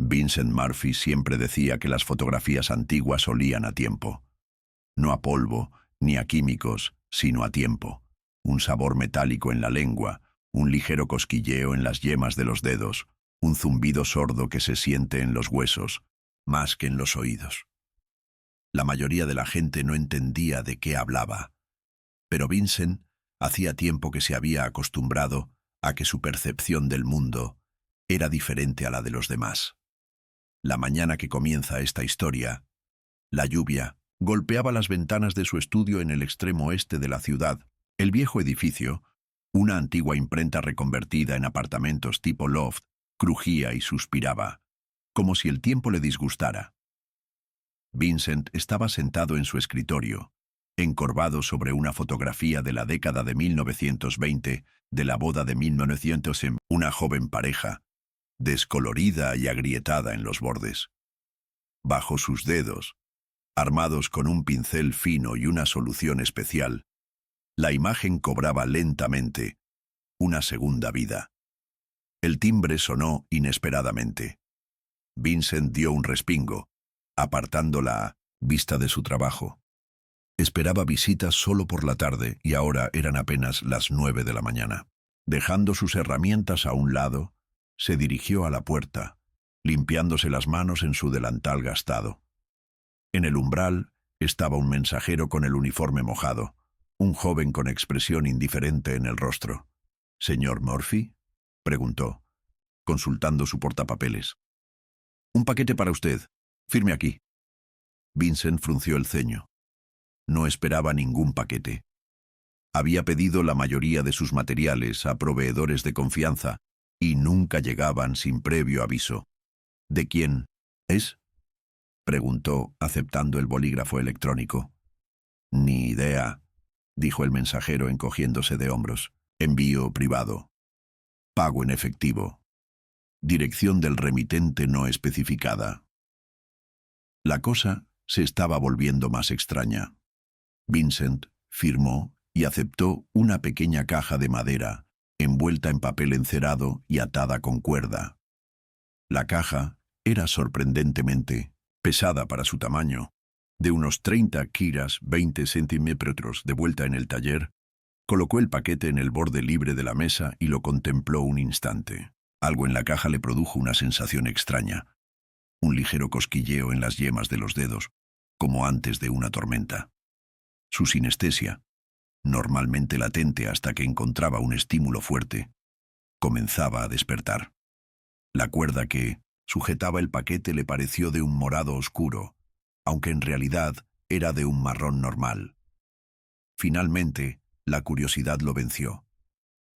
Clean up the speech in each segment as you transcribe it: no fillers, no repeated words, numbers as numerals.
Vincent Murphy siempre decía que las fotografías antiguas olían a tiempo. No a polvo, ni a químicos, sino a tiempo. Un sabor metálico en la lengua, un ligero cosquilleo en las yemas de los dedos, un zumbido sordo que se siente en los huesos, más que en los oídos. La mayoría de la gente no entendía de qué hablaba, pero Vincent hacía tiempo que se había acostumbrado a que su percepción del mundo era diferente a la de los demás. La mañana que comienza esta historia, la lluvia golpeaba las ventanas de su estudio en el extremo oeste de la ciudad. El viejo edificio, una antigua imprenta reconvertida en apartamentos tipo loft, crujía y suspiraba, como si el tiempo le disgustara. Vincent estaba sentado en su escritorio, encorvado sobre una fotografía de la década de 1920, de la boda de 1900 en una joven pareja, descolorida y agrietada en los bordes. Bajo sus dedos, armados con un pincel fino y una solución especial, la imagen cobraba lentamente una segunda vida. El timbre sonó inesperadamente. Vincent dio un respingo, apartando la vista de su trabajo. Esperaba visitas solo por la tarde y ahora eran apenas las 9 de la mañana. Dejando sus herramientas a un lado, se dirigió a la puerta, limpiándose las manos en su delantal gastado. En el umbral estaba un mensajero con el uniforme mojado, un joven con expresión indiferente en el rostro. «¿Señor Murphy?», preguntó, consultando su portapapeles. «Un paquete para usted. Firme aquí». Vincent frunció el ceño. No esperaba ningún paquete. Había pedido la mayoría de sus materiales a proveedores de confianza y nunca llegaban sin previo aviso. «¿De quién es?», preguntó, aceptando el bolígrafo electrónico. «Ni idea», dijo el mensajero encogiéndose de hombros. «Envío privado. Pago en efectivo. Dirección del remitente no especificada». La cosa se estaba volviendo más extraña. Vincent firmó y aceptó una pequeña caja de madera, envuelta en papel encerado y atada con cuerda. La caja era sorprendentemente pesada para su tamaño. De unos 30 kiras, 20 centímetros de vuelta en el taller, colocó el paquete en el borde libre de la mesa y lo contempló un instante. Algo en la caja le produjo una sensación extraña, un ligero cosquilleo en las yemas de los dedos, como antes de una tormenta. Su sinestesia, normalmente latente hasta que encontraba un estímulo fuerte, comenzaba a despertar. La cuerda que sujetaba el paquete le pareció de un morado oscuro, aunque en realidad era de un marrón normal. Finalmente, la curiosidad lo venció.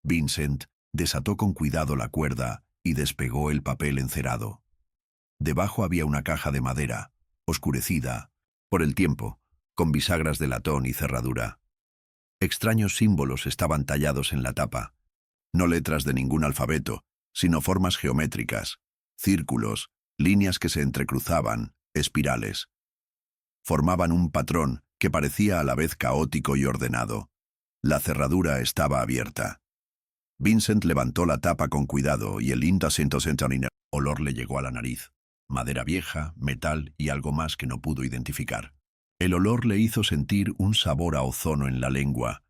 Vincent desató con cuidado la cuerda y despegó el papel encerado. Debajo había una caja de madera, oscurecida por el tiempo, con bisagras de latón y cerradura. Extraños símbolos estaban tallados en la tapa, no letras de ningún alfabeto, sino formas geométricas, círculos, líneas que se entrecruzaban, espirales. Formaban un patrón que parecía a la vez caótico y ordenado. La cerradura estaba abierta. Vincent levantó la tapa con cuidado y el olor le llegó a la nariz. Madera vieja, metal y algo más que no pudo identificar. El olor le hizo sentir un sabor a ozono en la lengua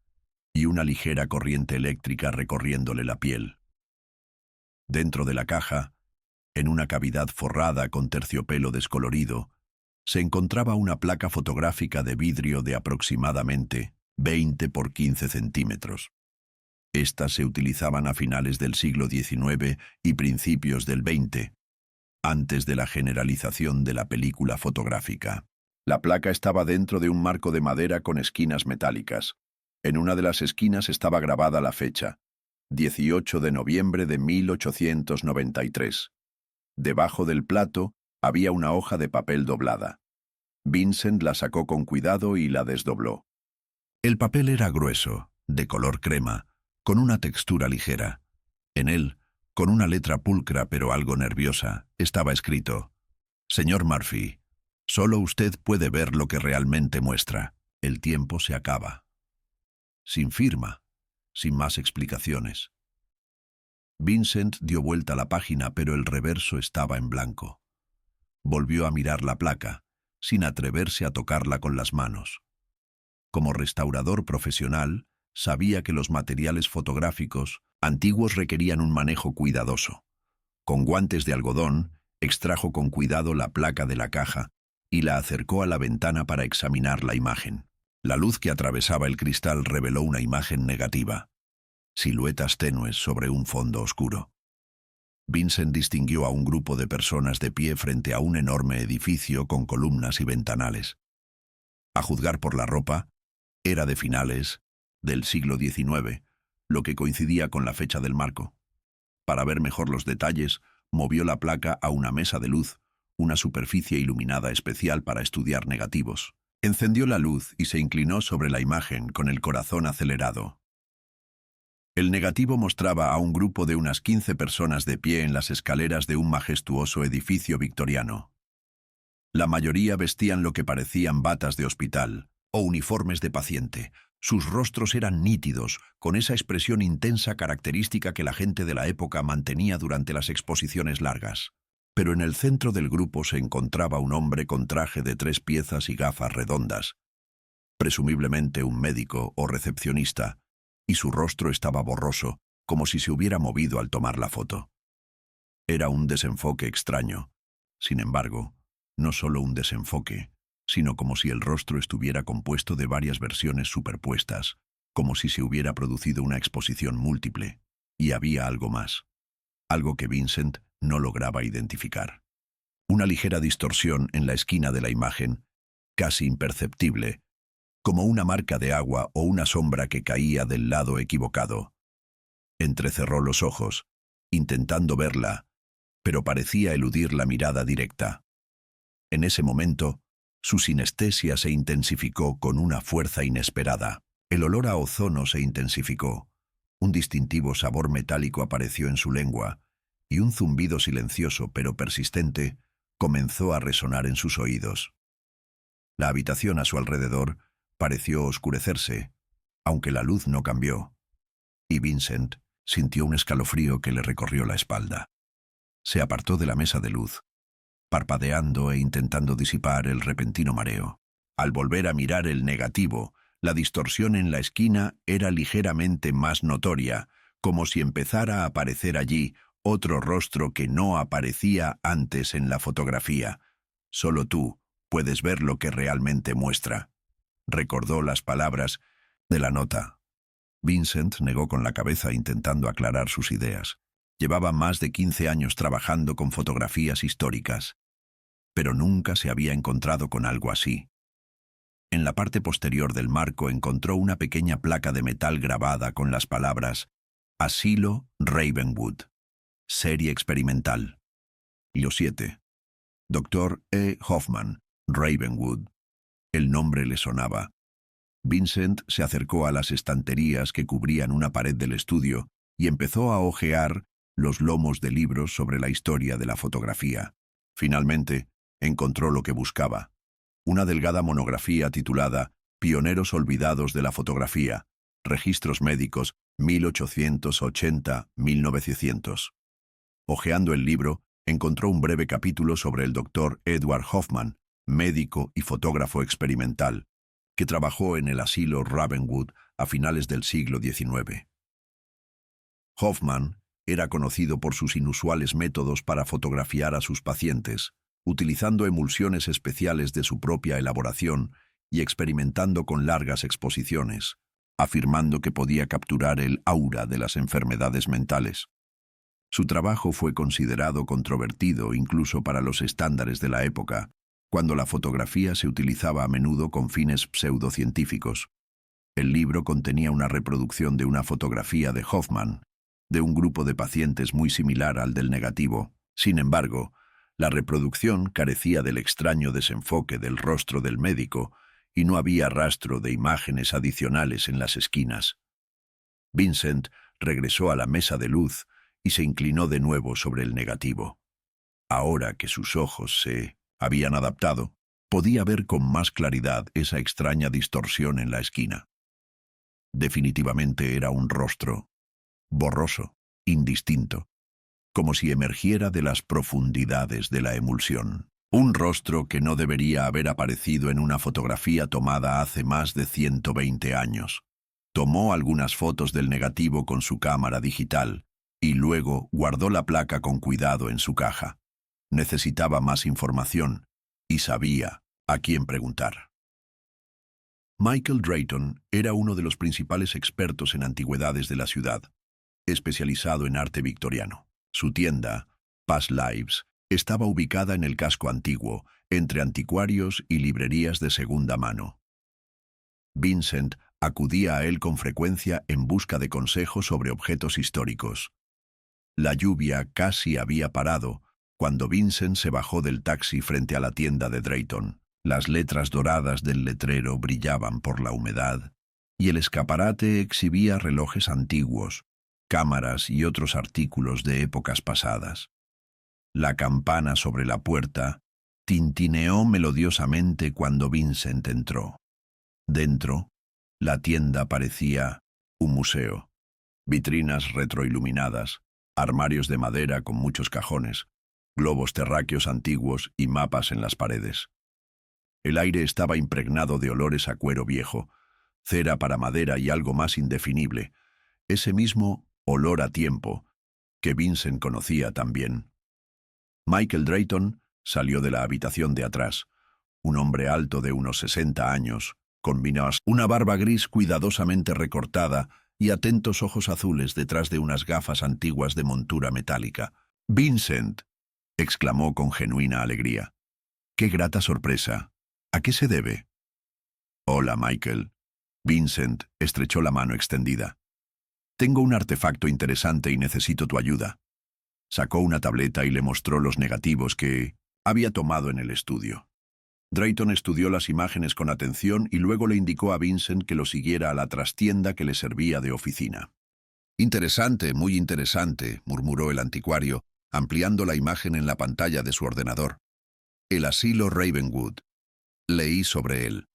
y una ligera corriente eléctrica recorriéndole la piel. Dentro de la caja, en una cavidad forrada con terciopelo descolorido, se encontraba una placa fotográfica de vidrio de aproximadamente 20 por 15 centímetros. Estas se utilizaban a finales del siglo XIX y principios del XX, antes de la generalización de la película fotográfica. La placa estaba dentro de un marco de madera con esquinas metálicas. En una de las esquinas estaba grabada la fecha, 18 de noviembre de 1893. Debajo del plato había una hoja de papel doblada. Vincent la sacó con cuidado y la desdobló. El papel era grueso, de color crema, con una textura ligera. En él, con una letra pulcra pero algo nerviosa, estaba escrito: «Señor Murphy, solo usted puede ver lo que realmente muestra. El tiempo se acaba». Sin firma, sin más explicaciones. Vincent dio vuelta a la página, pero el reverso estaba en blanco. Volvió a mirar la placa, sin atreverse a tocarla con las manos. Como restaurador profesional, sabía que los materiales fotográficos antiguos requerían un manejo cuidadoso. Con guantes de algodón, extrajo con cuidado la placa de la caja y la acercó a la ventana para examinar la imagen. La luz que atravesaba el cristal reveló una imagen negativa. Siluetas tenues sobre un fondo oscuro. Vincent distinguió a un grupo de personas de pie frente a un enorme edificio con columnas y ventanales. A juzgar por la ropa, era de finales del siglo XIX, lo que coincidía con la fecha del marco. Para ver mejor los detalles, movió la placa a una mesa de luz, una superficie iluminada especial para estudiar negativos. Encendió la luz y se inclinó sobre la imagen con el corazón acelerado. El negativo mostraba a un grupo de unas 15 personas de pie en las escaleras de un majestuoso edificio victoriano. La mayoría vestían lo que parecían batas de hospital o uniformes de paciente. Sus rostros eran nítidos, con esa expresión intensa característica que la gente de la época mantenía durante las exposiciones largas. Pero en el centro del grupo se encontraba un hombre con traje de 3 piezas y gafas redondas, presumiblemente un médico o recepcionista, y su rostro estaba borroso, como si se hubiera movido al tomar la foto. Era un desenfoque extraño. Sin embargo, no solo un desenfoque, sino como si el rostro estuviera compuesto de varias versiones superpuestas, como si se hubiera producido una exposición múltiple. Y había algo más, algo que Vincent no lograba identificar. Una ligera distorsión en la esquina de la imagen, casi imperceptible, como una marca de agua o una sombra que caía del lado equivocado. Entrecerró los ojos, intentando verla, pero parecía eludir la mirada directa. En ese momento, su sinestesia se intensificó con una fuerza inesperada. El olor a ozono se intensificó. Un distintivo sabor metálico apareció en su lengua, y un zumbido silencioso pero persistente comenzó a resonar en sus oídos. La habitación a su alrededor pareció oscurecerse, aunque la luz no cambió, y Vincent sintió un escalofrío que le recorrió la espalda. Se apartó de la mesa de luz, parpadeando e intentando disipar el repentino mareo. Al volver a mirar el negativo, la distorsión en la esquina era ligeramente más notoria, como si empezara a aparecer allí otro rostro que no aparecía antes en la fotografía. Solo tú puedes ver lo que realmente muestra. Recordó las palabras de la nota. Vincent negó con la cabeza intentando aclarar sus ideas. Llevaba más de 15 años trabajando con fotografías históricas, pero nunca se había encontrado con algo así. En la parte posterior del marco encontró una pequeña placa de metal grabada con las palabras Asilo Ravenwood, serie experimental. Los 7. Dr. E. Hoffman, Ravenwood. El nombre le sonaba. Vincent se acercó a las estanterías que cubrían una pared del estudio y empezó a hojear los lomos de libros sobre la historia de la fotografía. Finalmente, encontró lo que buscaba. Una delgada monografía titulada Pioneros olvidados de la fotografía, registros médicos 1880-1900. Hojeando el libro, encontró un breve capítulo sobre el Dr. Edward Hoffman, médico y fotógrafo experimental, que trabajó en el asilo Ravenwood a finales del siglo XIX. Hoffman era conocido por sus inusuales métodos para fotografiar a sus pacientes, utilizando emulsiones especiales de su propia elaboración y experimentando con largas exposiciones, afirmando que podía capturar el aura de las enfermedades mentales. Su trabajo fue considerado controvertido incluso para los estándares de la época, cuando la fotografía se utilizaba a menudo con fines pseudocientíficos. El libro contenía una reproducción de una fotografía de Hoffman, de un grupo de pacientes muy similar al del negativo. Sin embargo, la reproducción carecía del extraño desenfoque del rostro del médico y no había rastro de imágenes adicionales en las esquinas. Vincent regresó a la mesa de luz y se inclinó de nuevo sobre el negativo. Ahora que sus ojos se habían adaptado, podía ver con más claridad esa extraña distorsión en la esquina. Definitivamente era un rostro borroso, indistinto, como si emergiera de las profundidades de la emulsión. Un rostro que no debería haber aparecido en una fotografía tomada hace más de 120 años. Tomó algunas fotos del negativo con su cámara digital y luego guardó la placa con cuidado en su caja. Necesitaba más información y sabía a quién preguntar. Michael Drayton era uno de los principales expertos en antigüedades de la ciudad, especializado en arte victoriano. Su tienda, Past Lives, estaba ubicada en el casco antiguo, entre anticuarios y librerías de segunda mano. Vincent acudía a él con frecuencia en busca de consejos sobre objetos históricos. La lluvia casi había parado cuando Vincent se bajó del taxi frente a la tienda de Drayton. Las letras doradas del letrero brillaban por la humedad y el escaparate exhibía relojes antiguos, cámaras y otros artículos de épocas pasadas. La campana sobre la puerta tintineó melodiosamente cuando Vincent entró. Dentro, la tienda parecía un museo. Vitrinas retroiluminadas, armarios de madera con muchos cajones, globos terráqueos antiguos y mapas en las paredes. El aire estaba impregnado de olores a cuero viejo, cera para madera y algo más indefinible, ese mismo olor a tiempo que Vincent conocía también. Michael Drayton salió de la habitación de atrás, un hombre alto de unos 60 años, con una barba gris cuidadosamente recortada y atentos ojos azules detrás de unas gafas antiguas de montura metálica. «Vincent», exclamó con genuina alegría. «Qué grata sorpresa. ¿A qué se debe?» «Hola, Michael». Vincent estrechó la mano extendida. «Tengo un artefacto interesante y necesito tu ayuda». Sacó una tableta y le mostró los negativos que había tomado en el estudio. Drayton estudió las imágenes con atención y luego le indicó a Vincent que lo siguiera a la trastienda que le servía de oficina. «Interesante, muy interesante», murmuró el anticuario, ampliando la imagen en la pantalla de su ordenador. «El asilo Ravenwood». Leí sobre él.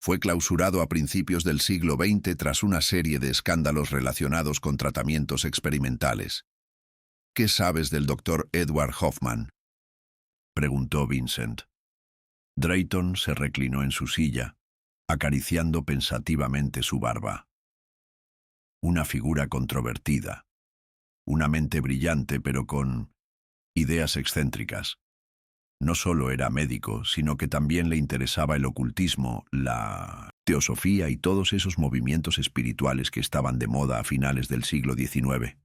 Fue clausurado a principios del siglo XX tras una serie de escándalos relacionados con tratamientos experimentales. «¿Qué sabes del doctor Edward Hoffman?», preguntó Vincent. Drayton se reclinó en su silla, acariciando pensativamente su barba. Una figura controvertida, una mente brillante pero con ideas excéntricas. No solo era médico, sino que también le interesaba el ocultismo, la teosofía y todos esos movimientos espirituales que estaban de moda a finales del siglo XIX.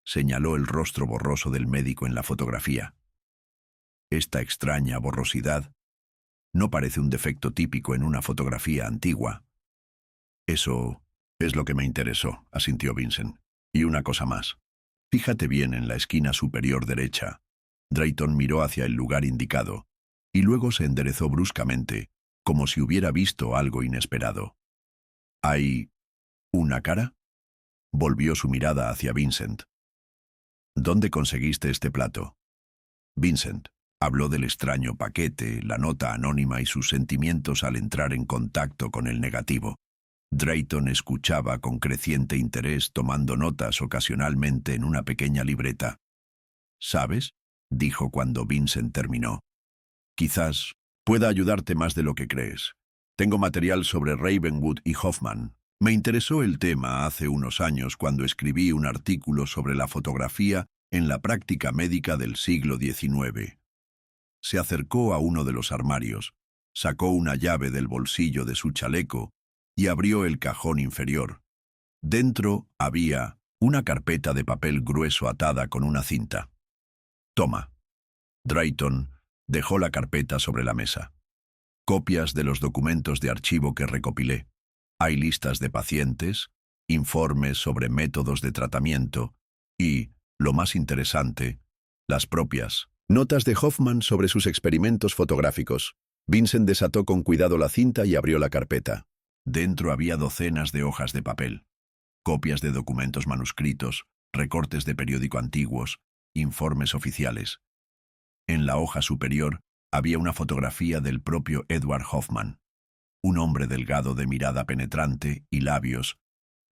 Señaló el rostro borroso del médico en la fotografía. Esta extraña borrosidad no parece un defecto típico en una fotografía antigua. «Eso es lo que me interesó», asintió Vincent. «Y una cosa más. Fíjate bien en la esquina superior derecha». Drayton miró hacia el lugar indicado, y luego se enderezó bruscamente, como si hubiera visto algo inesperado. «¿Hay una cara?», volvió su mirada hacia Vincent. «¿Dónde conseguiste este plato?». Vincent habló del extraño paquete, la nota anónima y sus sentimientos al entrar en contacto con el negativo. Drayton escuchaba con creciente interés, tomando notas ocasionalmente en una pequeña libreta. «¿Sabes?», dijo cuando Vincent terminó. «Quizás pueda ayudarte más de lo que crees. Tengo material sobre Ravenwood y Hoffman. Me interesó el tema hace unos años cuando escribí un artículo sobre la fotografía en la práctica médica del siglo XIX. Se acercó a uno de los armarios, sacó una llave del bolsillo de su chaleco y abrió el cajón inferior. Dentro había una carpeta de papel grueso atada con una cinta. «Toma». Drayton dejó la carpeta sobre la mesa. «Copias de los documentos de archivo que recopilé. Hay listas de pacientes, informes sobre métodos de tratamiento y, lo más interesante, las propias notas de Hoffman sobre sus experimentos fotográficos». Vincent desató con cuidado la cinta y abrió la carpeta. Dentro había docenas de hojas de papel, copias de documentos manuscritos, recortes de periódico antiguos, informes oficiales. En la hoja superior había una fotografía del propio Edward Hoffman, un hombre delgado de mirada penetrante y labios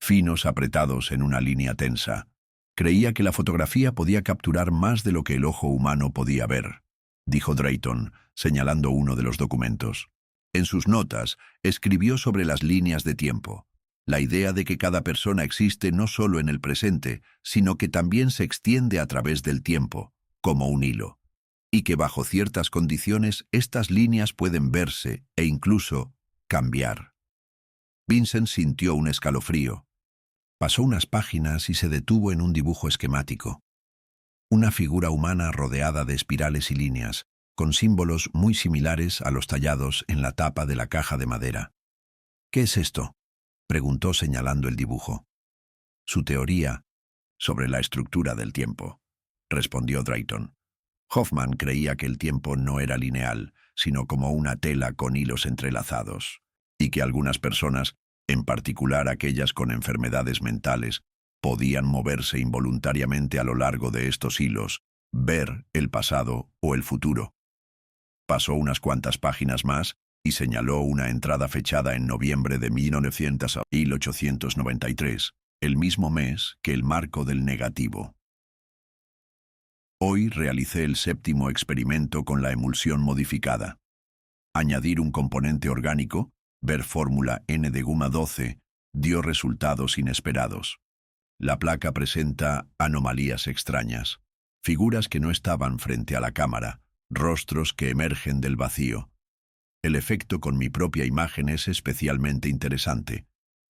finos apretados en una línea tensa. Creía que la fotografía podía capturar más de lo que el ojo humano podía ver. dijo Drayton, señalando uno de los documentos. En sus notas, escribió sobre las líneas de tiempo, la idea de que cada persona existe no solo en el presente, sino que también se extiende a través del tiempo, como un hilo, y que bajo ciertas condiciones estas líneas pueden verse e incluso cambiar. Vincent sintió un escalofrío. Pasó unas páginas y se detuvo en un dibujo esquemático. Una figura humana rodeada de espirales y líneas, con símbolos muy similares a los tallados en la tapa de la caja de madera. «¿Qué es esto?», preguntó señalando el dibujo. «Su teoría sobre la estructura del tiempo», respondió Drayton. Hoffman creía que el tiempo no era lineal, sino como una tela con hilos entrelazados, y que algunas personas, en particular aquellas con enfermedades mentales, podían moverse involuntariamente a lo largo de estos hilos, ver el pasado o el futuro. Pasó unas cuantas páginas más y señaló una entrada fechada en noviembre de 1893, el mismo mes que el marco del negativo. Hoy realicé el 7º experimento con la emulsión modificada. Añadir un componente orgánico, ver fórmula N de Guma 12, dio resultados inesperados. La placa presenta anomalías extrañas, figuras que no estaban frente a la cámara, rostros que emergen del vacío. El efecto con mi propia imagen es especialmente interesante,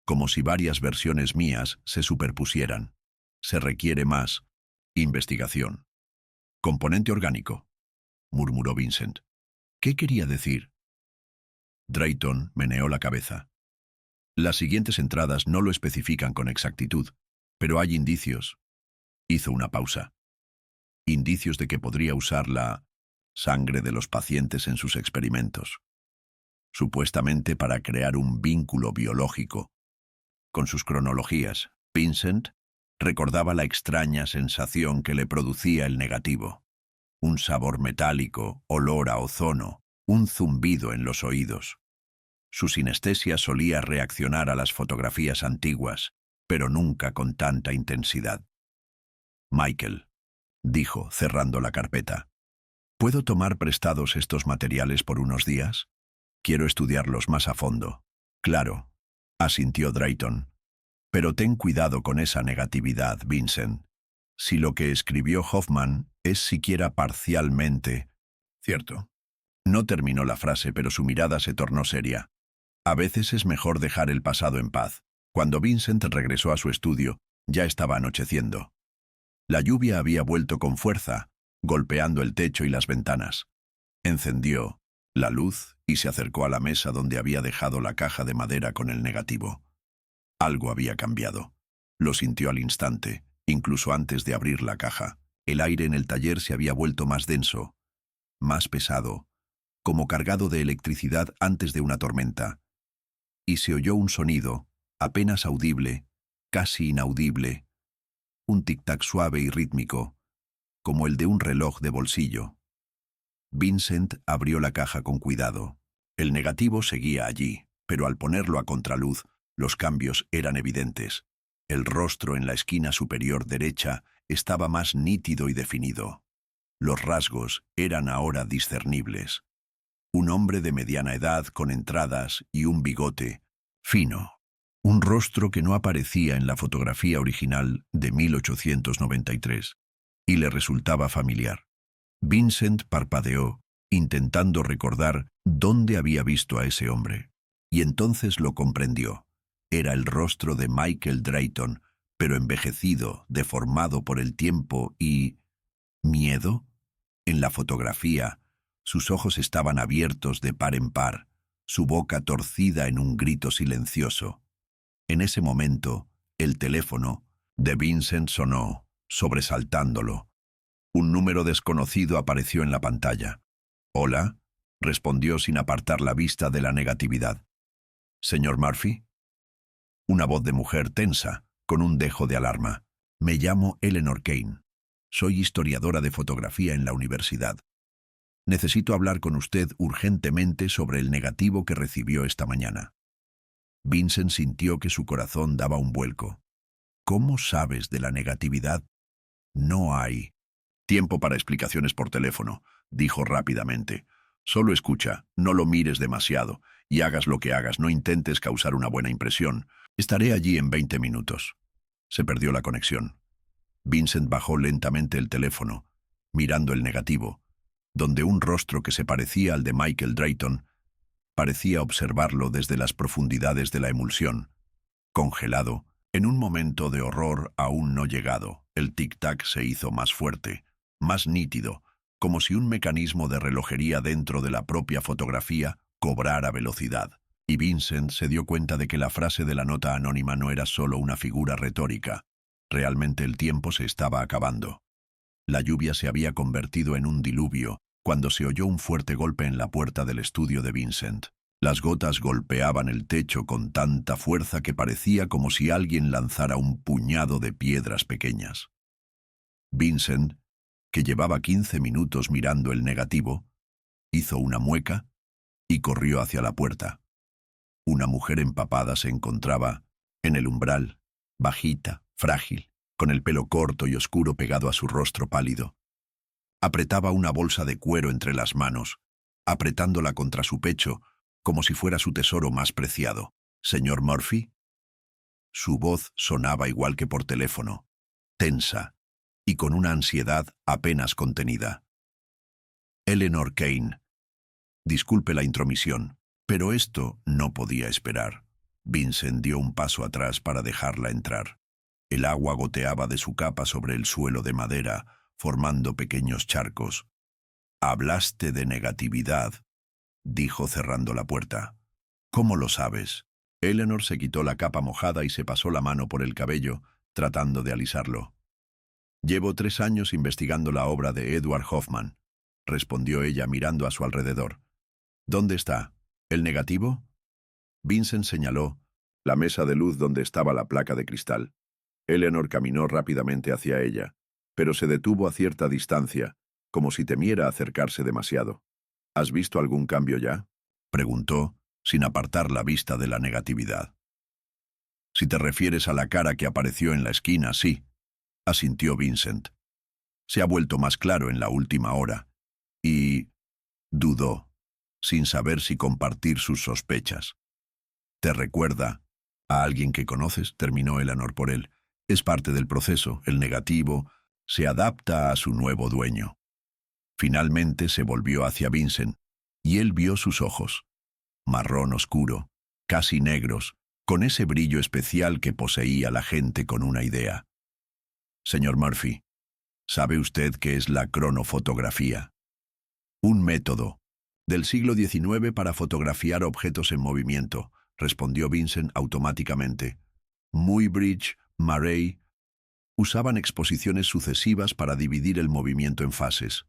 como si varias versiones mías se superpusieran. Se requiere más investigación. «Componente orgánico», murmuró Vincent. «¿Qué quería decir?» Drayton meneó la cabeza. «Las siguientes entradas no lo especifican con exactitud, pero hay indicios». Hizo una pausa. «Indicios de que podría usar la sangre de los pacientes en sus experimentos, supuestamente para crear un vínculo biológico. Con sus cronologías, Vincent recordaba la extraña sensación que le producía el negativo. Un sabor metálico, olor a ozono, un zumbido en los oídos. Su sinestesia solía reaccionar a las fotografías antiguas, pero nunca con tanta intensidad. «Michael», dijo, cerrando la carpeta, «¿puedo tomar prestados estos materiales por unos días? Quiero estudiarlos más a fondo». «Claro», asintió Drayton. «Pero ten cuidado con esa negatividad, Vincent. Si lo que escribió Hoffman es siquiera parcialmente cierto». No terminó la frase, pero su mirada se tornó seria. A veces es mejor dejar el pasado en paz. Cuando Vincent regresó a su estudio, ya estaba anocheciendo. La lluvia había vuelto con fuerza, golpeando el techo y las ventanas. Encendió la luz y se acercó a la mesa donde había dejado la caja de madera con el negativo. Algo había cambiado. Lo sintió al instante, incluso antes de abrir la caja. El aire en el taller se había vuelto más denso, más pesado, como cargado de electricidad antes de una tormenta. Y se oyó un sonido, apenas audible, casi inaudible, un tic-tac suave y rítmico, como el de un reloj de bolsillo. Vincent abrió la caja con cuidado. El negativo seguía allí, pero al ponerlo a contraluz, los cambios eran evidentes. El rostro en la esquina superior derecha estaba más nítido y definido. Los rasgos eran ahora discernibles. Un hombre de mediana edad con entradas y un bigote fino. Un rostro que no aparecía en la fotografía original de 1893 y le resultaba familiar. Vincent parpadeó, intentando recordar dónde había visto a ese hombre, y entonces lo comprendió. Era el rostro de Michael Drayton, pero envejecido, deformado por el tiempo y... ¿miedo? En la fotografía, sus ojos estaban abiertos de par en par, su boca torcida en un grito silencioso. En ese momento, el teléfono de Vincent sonó, sobresaltándolo. Un número desconocido apareció en la pantalla. «¿Hola?», respondió sin apartar la vista de la negatividad. «¿Señor Murphy?». Una voz de mujer tensa, con un dejo de alarma. «Me llamo Eleanor Kane. Soy historiadora de fotografía en la universidad. Necesito hablar con usted urgentemente sobre el negativo que recibió esta mañana». Vincent sintió que su corazón daba un vuelco. «¿Cómo sabes de la negatividad?». «No hay tiempo para explicaciones por teléfono», dijo rápidamente. Solo escucha, no lo mires demasiado, y hagas lo que hagas, no intentes causar una buena impresión. Estaré allí en 20 minutos. Se perdió la conexión. Vincent bajó lentamente el teléfono, mirando el negativo, donde un rostro que se parecía al de Michael Drayton parecía observarlo desde las profundidades de la emulsión. Congelado, en un momento de horror aún no llegado, el tic-tac se hizo más fuerte, más nítido, como si un mecanismo de relojería dentro de la propia fotografía cobrara velocidad. Y Vincent se dio cuenta de que la frase de la nota anónima no era solo una figura retórica. Realmente el tiempo se estaba acabando. La lluvia se había convertido en un diluvio cuando se oyó un fuerte golpe en la puerta del estudio de Vincent. Las gotas golpeaban el techo con tanta fuerza que parecía como si alguien lanzara un puñado de piedras pequeñas. Vincent, que llevaba 15 minutos mirando el negativo, hizo una mueca y corrió hacia la puerta. Una mujer empapada se encontraba en el umbral, bajita, frágil, con el pelo corto y oscuro pegado a su rostro pálido. Apretaba una bolsa de cuero entre las manos, apretándola contra su pecho, como si fuera su tesoro más preciado. «¿Señor Murphy?» Su voz sonaba igual que por teléfono, tensa y con una ansiedad apenas contenida. «Eleanor Kane. Disculpe la intromisión, pero esto no podía esperar». Vincent dio un paso atrás para dejarla entrar. El agua goteaba de su capa sobre el suelo de madera, formando pequeños charcos. «Hablaste de negatividad», dijo cerrando la puerta. «¿Cómo lo sabes?» Eleanor se quitó la capa mojada y se pasó la mano por el cabello, tratando de alisarlo. «Llevo 3 años investigando la obra de Edward Hoffman», respondió ella mirando a su alrededor. «¿Dónde está? ¿El negativo?» Vincent señaló la mesa de luz donde estaba la placa de cristal. Eleanor caminó rápidamente hacia ella, pero se detuvo a cierta distancia, como si temiera acercarse demasiado. «¿Has visto algún cambio ya?», preguntó, sin apartar la vista de la negatividad. «Si te refieres a la cara que apareció en la esquina, sí», asintió Vincent. «Se ha vuelto más claro en la última hora». Y dudó, sin saber si compartir sus sospechas. «¿Te recuerda a alguien que conoces?», terminó Eleanor por él. «Es parte del proceso, el negativo se adapta a su nuevo dueño». Finalmente se volvió hacia Vincent, y él vio sus ojos, marrón oscuro, casi negros, con ese brillo especial que poseía la gente con una idea. «Señor Murphy, ¿sabe usted qué es la cronofotografía?» «Un método del siglo XIX para fotografiar objetos en movimiento», respondió Vincent automáticamente. «Muybridge, Marey usaban exposiciones sucesivas para dividir el movimiento en fases».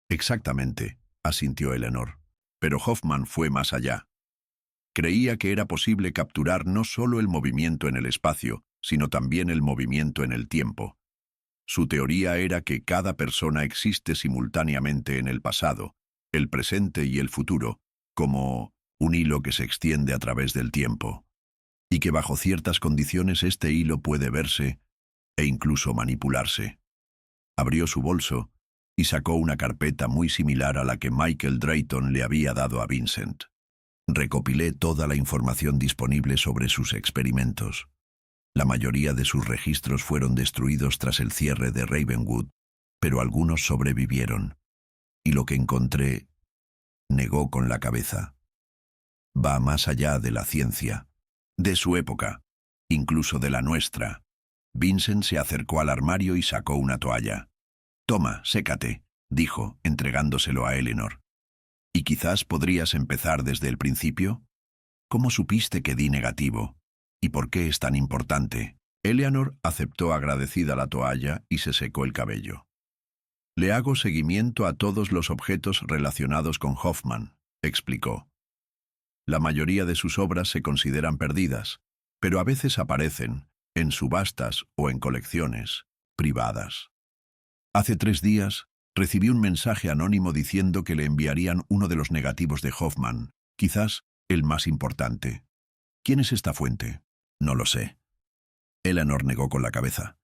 «Exactamente», asintió Eleanor. Pero Hoffman fue más allá. Creía que era posible capturar no solo el movimiento en el espacio, sino también el movimiento en el tiempo. Su teoría era que cada persona existe simultáneamente en el pasado, el presente y el futuro, como un hilo que se extiende a través del tiempo, y que bajo ciertas condiciones este hilo puede verse e incluso manipularse. Abrió su bolso y sacó una carpeta muy similar a la que Michael Drayton le había dado a Vincent. «Recopilé toda la información disponible sobre sus experimentos. La mayoría de sus registros fueron destruidos tras el cierre de Ravenwood, pero algunos sobrevivieron. Y lo que encontré», negó con la cabeza, «va más allá de la ciencia, de su época, incluso de la nuestra». Vincent se acercó al armario y sacó una toalla. «Toma, sécate», dijo, entregándoselo a Eleanor. «¿Y quizás podrías empezar desde el principio? ¿Cómo supiste que di negativo? ¿Y por qué es tan importante?» Eleanor aceptó agradecida la toalla y se secó el cabello. «Le hago seguimiento a todos los objetos relacionados con Hoffman», explicó. «La mayoría de sus obras se consideran perdidas, pero a veces aparecen en subastas o en colecciones privadas. Hace 3 días recibí un mensaje anónimo diciendo que le enviarían uno de los negativos de Hoffman, quizás el más importante. ¿Quién es esta fuente?» «No lo sé». Eleanor negó con la cabeza.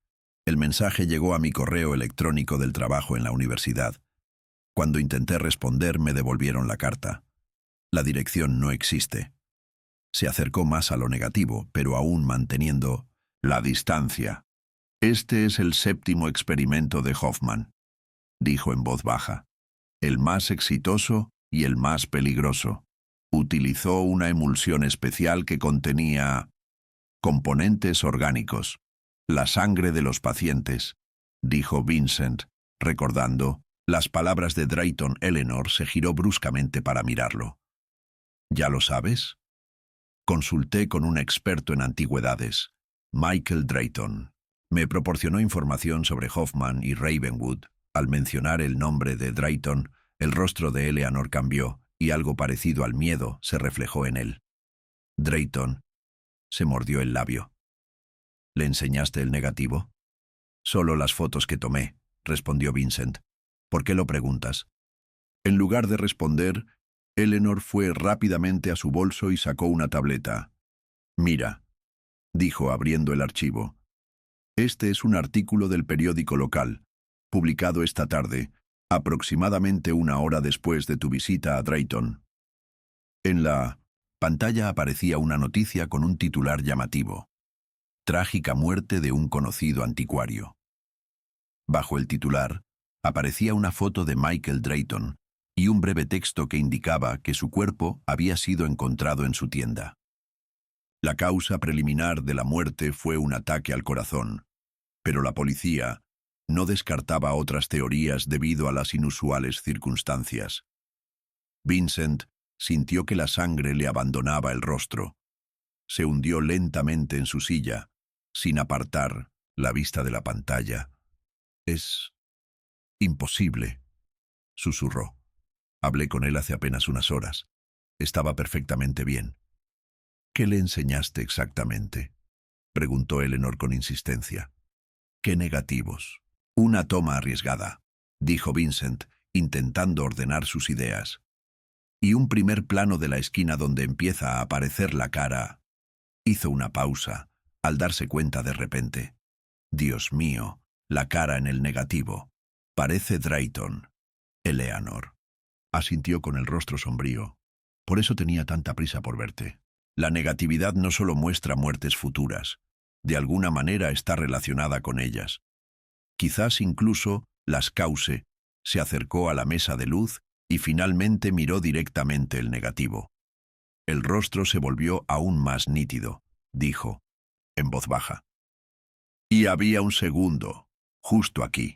«El mensaje llegó a mi correo electrónico del trabajo en la universidad. Cuando intenté responder, me devolvieron la carta. La dirección no existe. Se acercó más a lo negativo, pero aún manteniendo la distancia. Este es el 7º experimento de Hoffman, dijo en voz baja. El más exitoso y el más peligroso. Utilizó una emulsión especial que contenía componentes orgánicos. La sangre de los pacientes, dijo Vincent, recordando las palabras de Drayton. Eleanor se giró bruscamente para mirarlo. ¿Ya lo sabes? Consulté con un experto en antigüedades, Michael Drayton. Me proporcionó información sobre Hoffman y Ravenwood. Al mencionar el nombre de Drayton, el rostro de Eleanor cambió y algo parecido al miedo se reflejó en él. Drayton se mordió el labio. ¿Le enseñaste el negativo? Solo las fotos que tomé, respondió Vincent. ¿Por qué lo preguntas? En lugar de responder, Eleanor fue rápidamente a su bolso y sacó una tableta. Mira, dijo abriendo el archivo. Este es un artículo del periódico local, publicado esta tarde, aproximadamente 1 hora después de tu visita a Drayton. En la pantalla aparecía una noticia con un titular llamativo: Trágica muerte de un conocido anticuario. Bajo el titular, aparecía una foto de Michael Drayton y un breve texto que indicaba que su cuerpo había sido encontrado en su tienda. La causa preliminar de la muerte fue un ataque al corazón, pero la policía no descartaba otras teorías debido a las inusuales circunstancias. Vincent sintió que la sangre le abandonaba el rostro. Se hundió lentamente en su silla, sin apartar la vista de la pantalla. «Es imposible», susurró. Hablé con él hace apenas unas horas. Estaba perfectamente bien. «¿Qué le enseñaste exactamente?», preguntó Eleanor con insistencia. «¿Qué negativos?» «Una toma arriesgada», dijo Vincent, intentando ordenar sus ideas. «Y un primer plano de la esquina donde empieza a aparecer la cara». Hizo una pausa, al darse cuenta de repente. «Dios mío, la cara en el negativo. Parece Drayton». «Eleanor», asintió con el rostro sombrío. «Por eso tenía tanta prisa por verte. La negatividad no solo muestra muertes futuras, de alguna manera está relacionada con ellas. Quizás incluso las cause». Se acercó a la mesa de luz y finalmente miró directamente el negativo. El rostro se volvió aún más nítido, dijo, en voz baja. «Y había un segundo, justo aquí».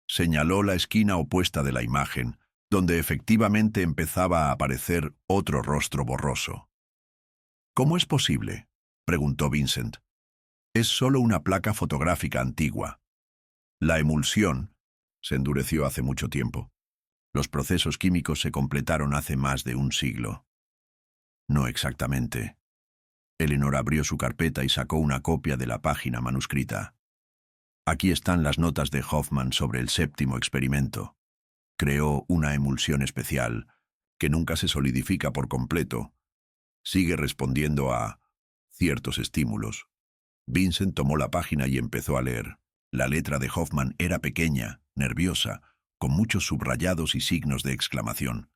Señaló la esquina opuesta de la imagen, donde efectivamente empezaba a aparecer otro rostro borroso. «¿Cómo es posible?», preguntó Vincent. «Es solo una placa fotográfica antigua. La emulsión se endureció hace mucho tiempo. Los procesos químicos se completaron hace más de un siglo». «No exactamente». Eleanor abrió su carpeta y sacó una copia de la página manuscrita. «Aquí están las notas de Hoffman sobre el 7º experimento. Creó una emulsión especial que nunca se solidifica por completo. Sigue respondiendo a ciertos estímulos». Vincent tomó la página y empezó a leer. La letra de Hoffman era pequeña, nerviosa, con muchos subrayados y signos de exclamación.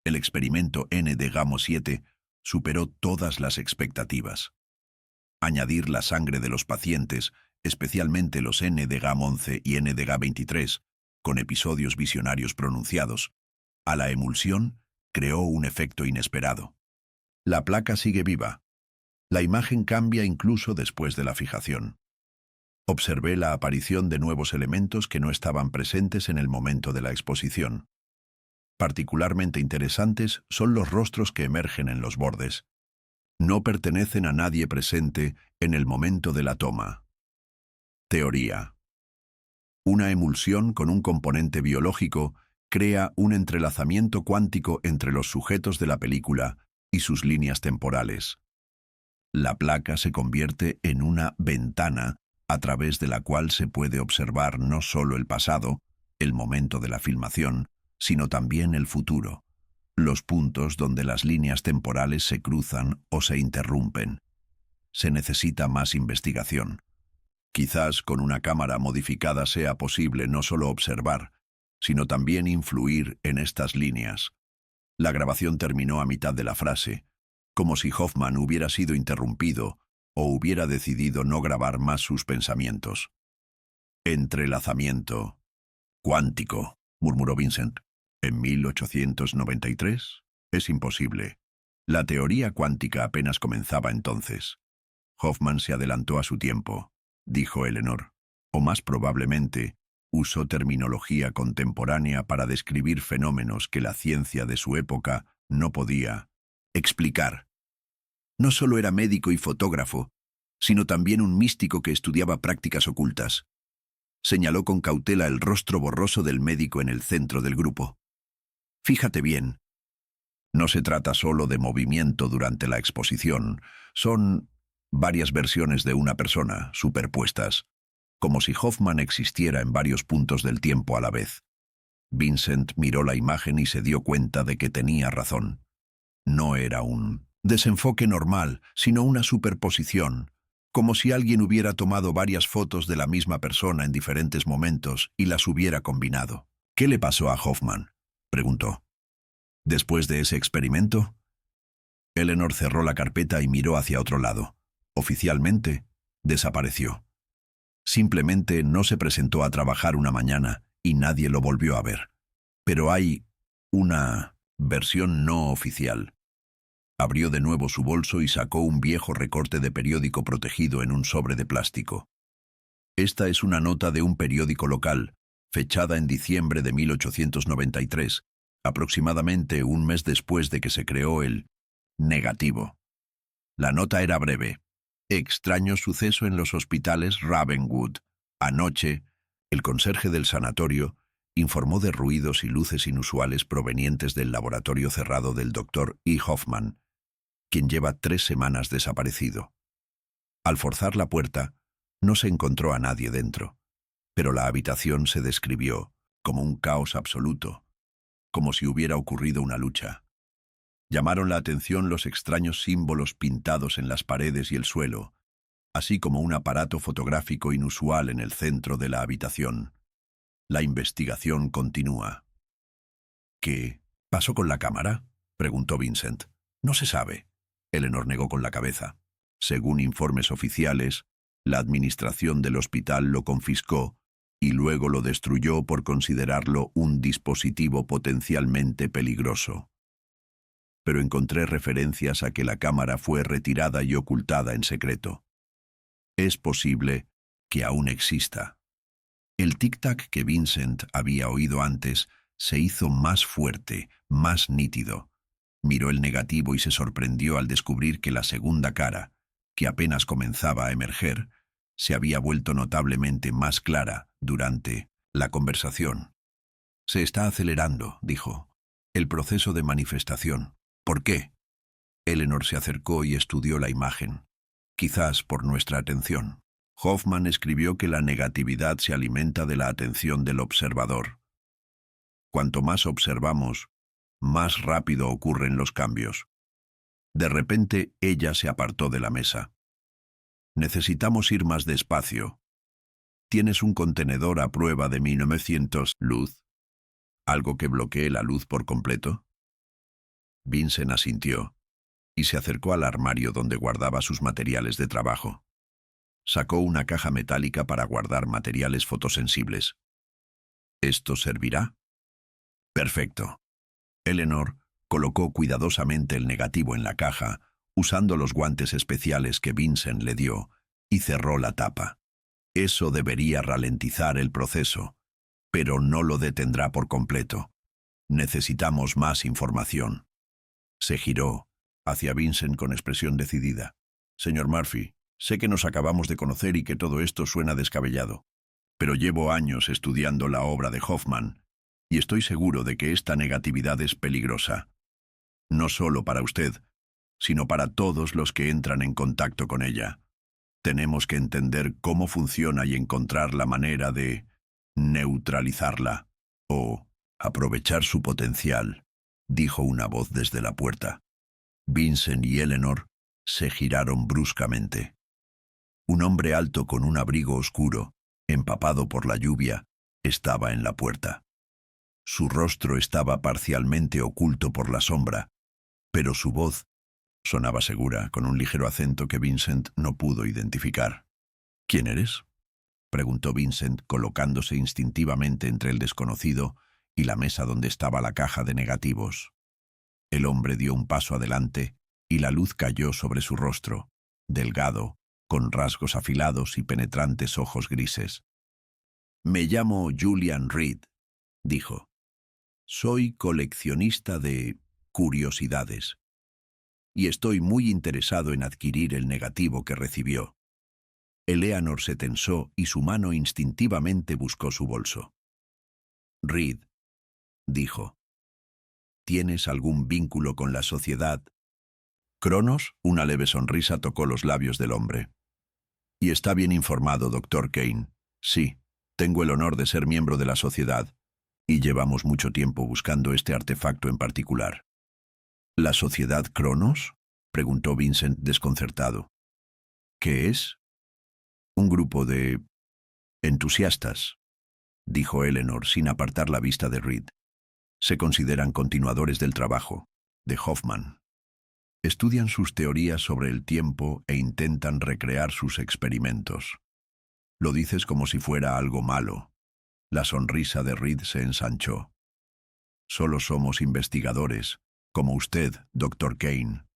El experimento N-de-Gamo-7 superó todas las expectativas. Añadir la sangre de los pacientes, especialmente los N-de-Gam-11 y N-de-Ga-23, con episodios visionarios pronunciados, a la emulsión, creó un efecto inesperado. La placa sigue viva. La imagen cambia incluso después de la fijación. Observé la aparición de nuevos elementos que no estaban presentes en el momento de la exposición. Particularmente interesantes son los rostros que emergen en los bordes. No pertenecen a nadie presente en el momento de la toma. Teoría. Una emulsión con un componente biológico crea un entrelazamiento cuántico entre los sujetos de la película y sus líneas temporales. La placa se convierte en una ventana a través de la cual se puede observar no solo el pasado, el momento de la filmación, sino también el futuro, los puntos donde las líneas temporales se cruzan o se interrumpen. Se necesita más investigación. Quizás con una cámara modificada sea posible no solo observar, sino también influir en estas líneas. La grabación terminó a mitad de la frase, como si Hoffman hubiera sido interrumpido o hubiera decidido no grabar más sus pensamientos. Entrelazamiento cuántico, murmuró Vincent. ¿En 1893? Es imposible. La teoría cuántica apenas comenzaba entonces. Hoffman se adelantó a su tiempo, dijo Eleanor, o más probablemente, usó terminología contemporánea para describir fenómenos que la ciencia de su época no podía explicar. No solo era médico y fotógrafo, sino también un místico que estudiaba prácticas ocultas. Señaló con cautela el rostro borroso del médico en el centro del grupo. Fíjate bien. No se trata solo de movimiento durante la exposición, son varias versiones de una persona superpuestas, como si Hoffman existiera en varios puntos del tiempo a la vez. Vincent miró la imagen y se dio cuenta de que tenía razón. No era un desenfoque normal, sino una superposición, como si alguien hubiera tomado varias fotos de la misma persona en diferentes momentos y las hubiera combinado. ¿Qué le pasó a Hoffman?, preguntó. Después de ese experimento, Eleanor cerró la carpeta y miró hacia otro lado. Oficialmente, desapareció. Simplemente no se presentó a trabajar una mañana y nadie lo volvió a ver. Pero hay una versión no oficial. Abrió de nuevo su bolso y sacó un viejo recorte de periódico protegido en un sobre de plástico. Esta es una nota de un periódico local, fechada en diciembre de 1893, aproximadamente un mes después de que se creó el negativo. La nota era breve. Extraño suceso en los hospitales Ravenwood. Anoche, el conserje del sanatorio informó de ruidos y luces inusuales provenientes del laboratorio cerrado del Dr. E. Hoffman, quien lleva 3 semanas desaparecido. Al forzar la puerta, no se encontró a nadie dentro, pero la habitación se describió como un caos absoluto, como si hubiera ocurrido una lucha. Llamaron la atención los extraños símbolos pintados en las paredes y el suelo, así como un aparato fotográfico inusual en el centro de la habitación. La investigación continúa. ¿Qué pasó con la cámara?, preguntó Vincent. No se sabe. Eleanor negó con la cabeza. Según informes oficiales, la administración del hospital lo confiscó y luego lo destruyó por considerarlo un dispositivo potencialmente peligroso. Pero encontré referencias a que la cámara fue retirada y ocultada en secreto. Es posible que aún exista. El tic-tac que Vincent había oído antes se hizo más fuerte, más nítido. Miró el negativo y se sorprendió al descubrir que la segunda cara, que apenas comenzaba a emerger, se había vuelto notablemente más clara durante la conversación. Se está acelerando, dijo, el proceso de manifestación. ¿Por qué? Eleanor se acercó y estudió la imagen. Quizás por nuestra atención. Hoffman escribió que la negatividad se alimenta de la atención del observador. Cuanto más observamos, más rápido ocurren los cambios. De repente, ella se apartó de la mesa. Necesitamos ir más despacio. ¿Tienes un contenedor a prueba de 1900 luz? ¿Algo que bloquee la luz por completo? Vincent asintió y se acercó al armario donde guardaba sus materiales de trabajo. Sacó una caja metálica para guardar materiales fotosensibles. ¿Esto servirá? Perfecto. Eleanor colocó cuidadosamente el negativo en la caja, usando los guantes especiales que Vincent le dio, y cerró la tapa. Eso debería ralentizar el proceso, pero no lo detendrá por completo. Necesitamos más información. Se giró hacia Vincent con expresión decidida. Señor Murphy, sé que nos acabamos de conocer y que todo esto suena descabellado, pero llevo años estudiando la obra de Hoffman y estoy seguro de que esta negatividad es peligrosa. No solo para usted, sino para todos los que entran en contacto con ella. Tenemos que entender cómo funciona y encontrar la manera de neutralizarla o aprovechar su potencial, dijo una voz desde la puerta. Vincent y Eleanor se giraron bruscamente. Un hombre alto con un abrigo oscuro, empapado por la lluvia, estaba en la puerta. Su rostro estaba parcialmente oculto por la sombra, pero su voz sonaba segura, con un ligero acento que Vincent no pudo identificar. ¿Quién eres?, preguntó Vincent, colocándose instintivamente entre el desconocido y la mesa donde estaba la caja de negativos. El hombre dio un paso adelante y la luz cayó sobre su rostro, delgado, con rasgos afilados y penetrantes ojos grises. «Me llamo Julian Reed», dijo. «Soy coleccionista de curiosidades y estoy muy interesado en adquirir el negativo que recibió». Eleanor se tensó y su mano instintivamente buscó su bolso. «Reed», dijo, «¿tienes algún vínculo con la sociedad?» Cronos, una leve sonrisa tocó los labios del hombre. «Y está bien informado, Dr. Kane. Sí, tengo el honor de ser miembro de la sociedad, y llevamos mucho tiempo buscando este artefacto en particular». «¿La sociedad Cronos?», preguntó Vincent desconcertado. «¿Qué es?» «Un grupo de entusiastas», dijo Eleanor sin apartar la vista de Reed. «Se consideran continuadores del trabajo de Hoffman. Estudian sus teorías sobre el tiempo e intentan recrear sus experimentos». «Lo dices como si fuera algo malo». La sonrisa de Reed se ensanchó. «Solo somos investigadores, como usted, Dr. Kane.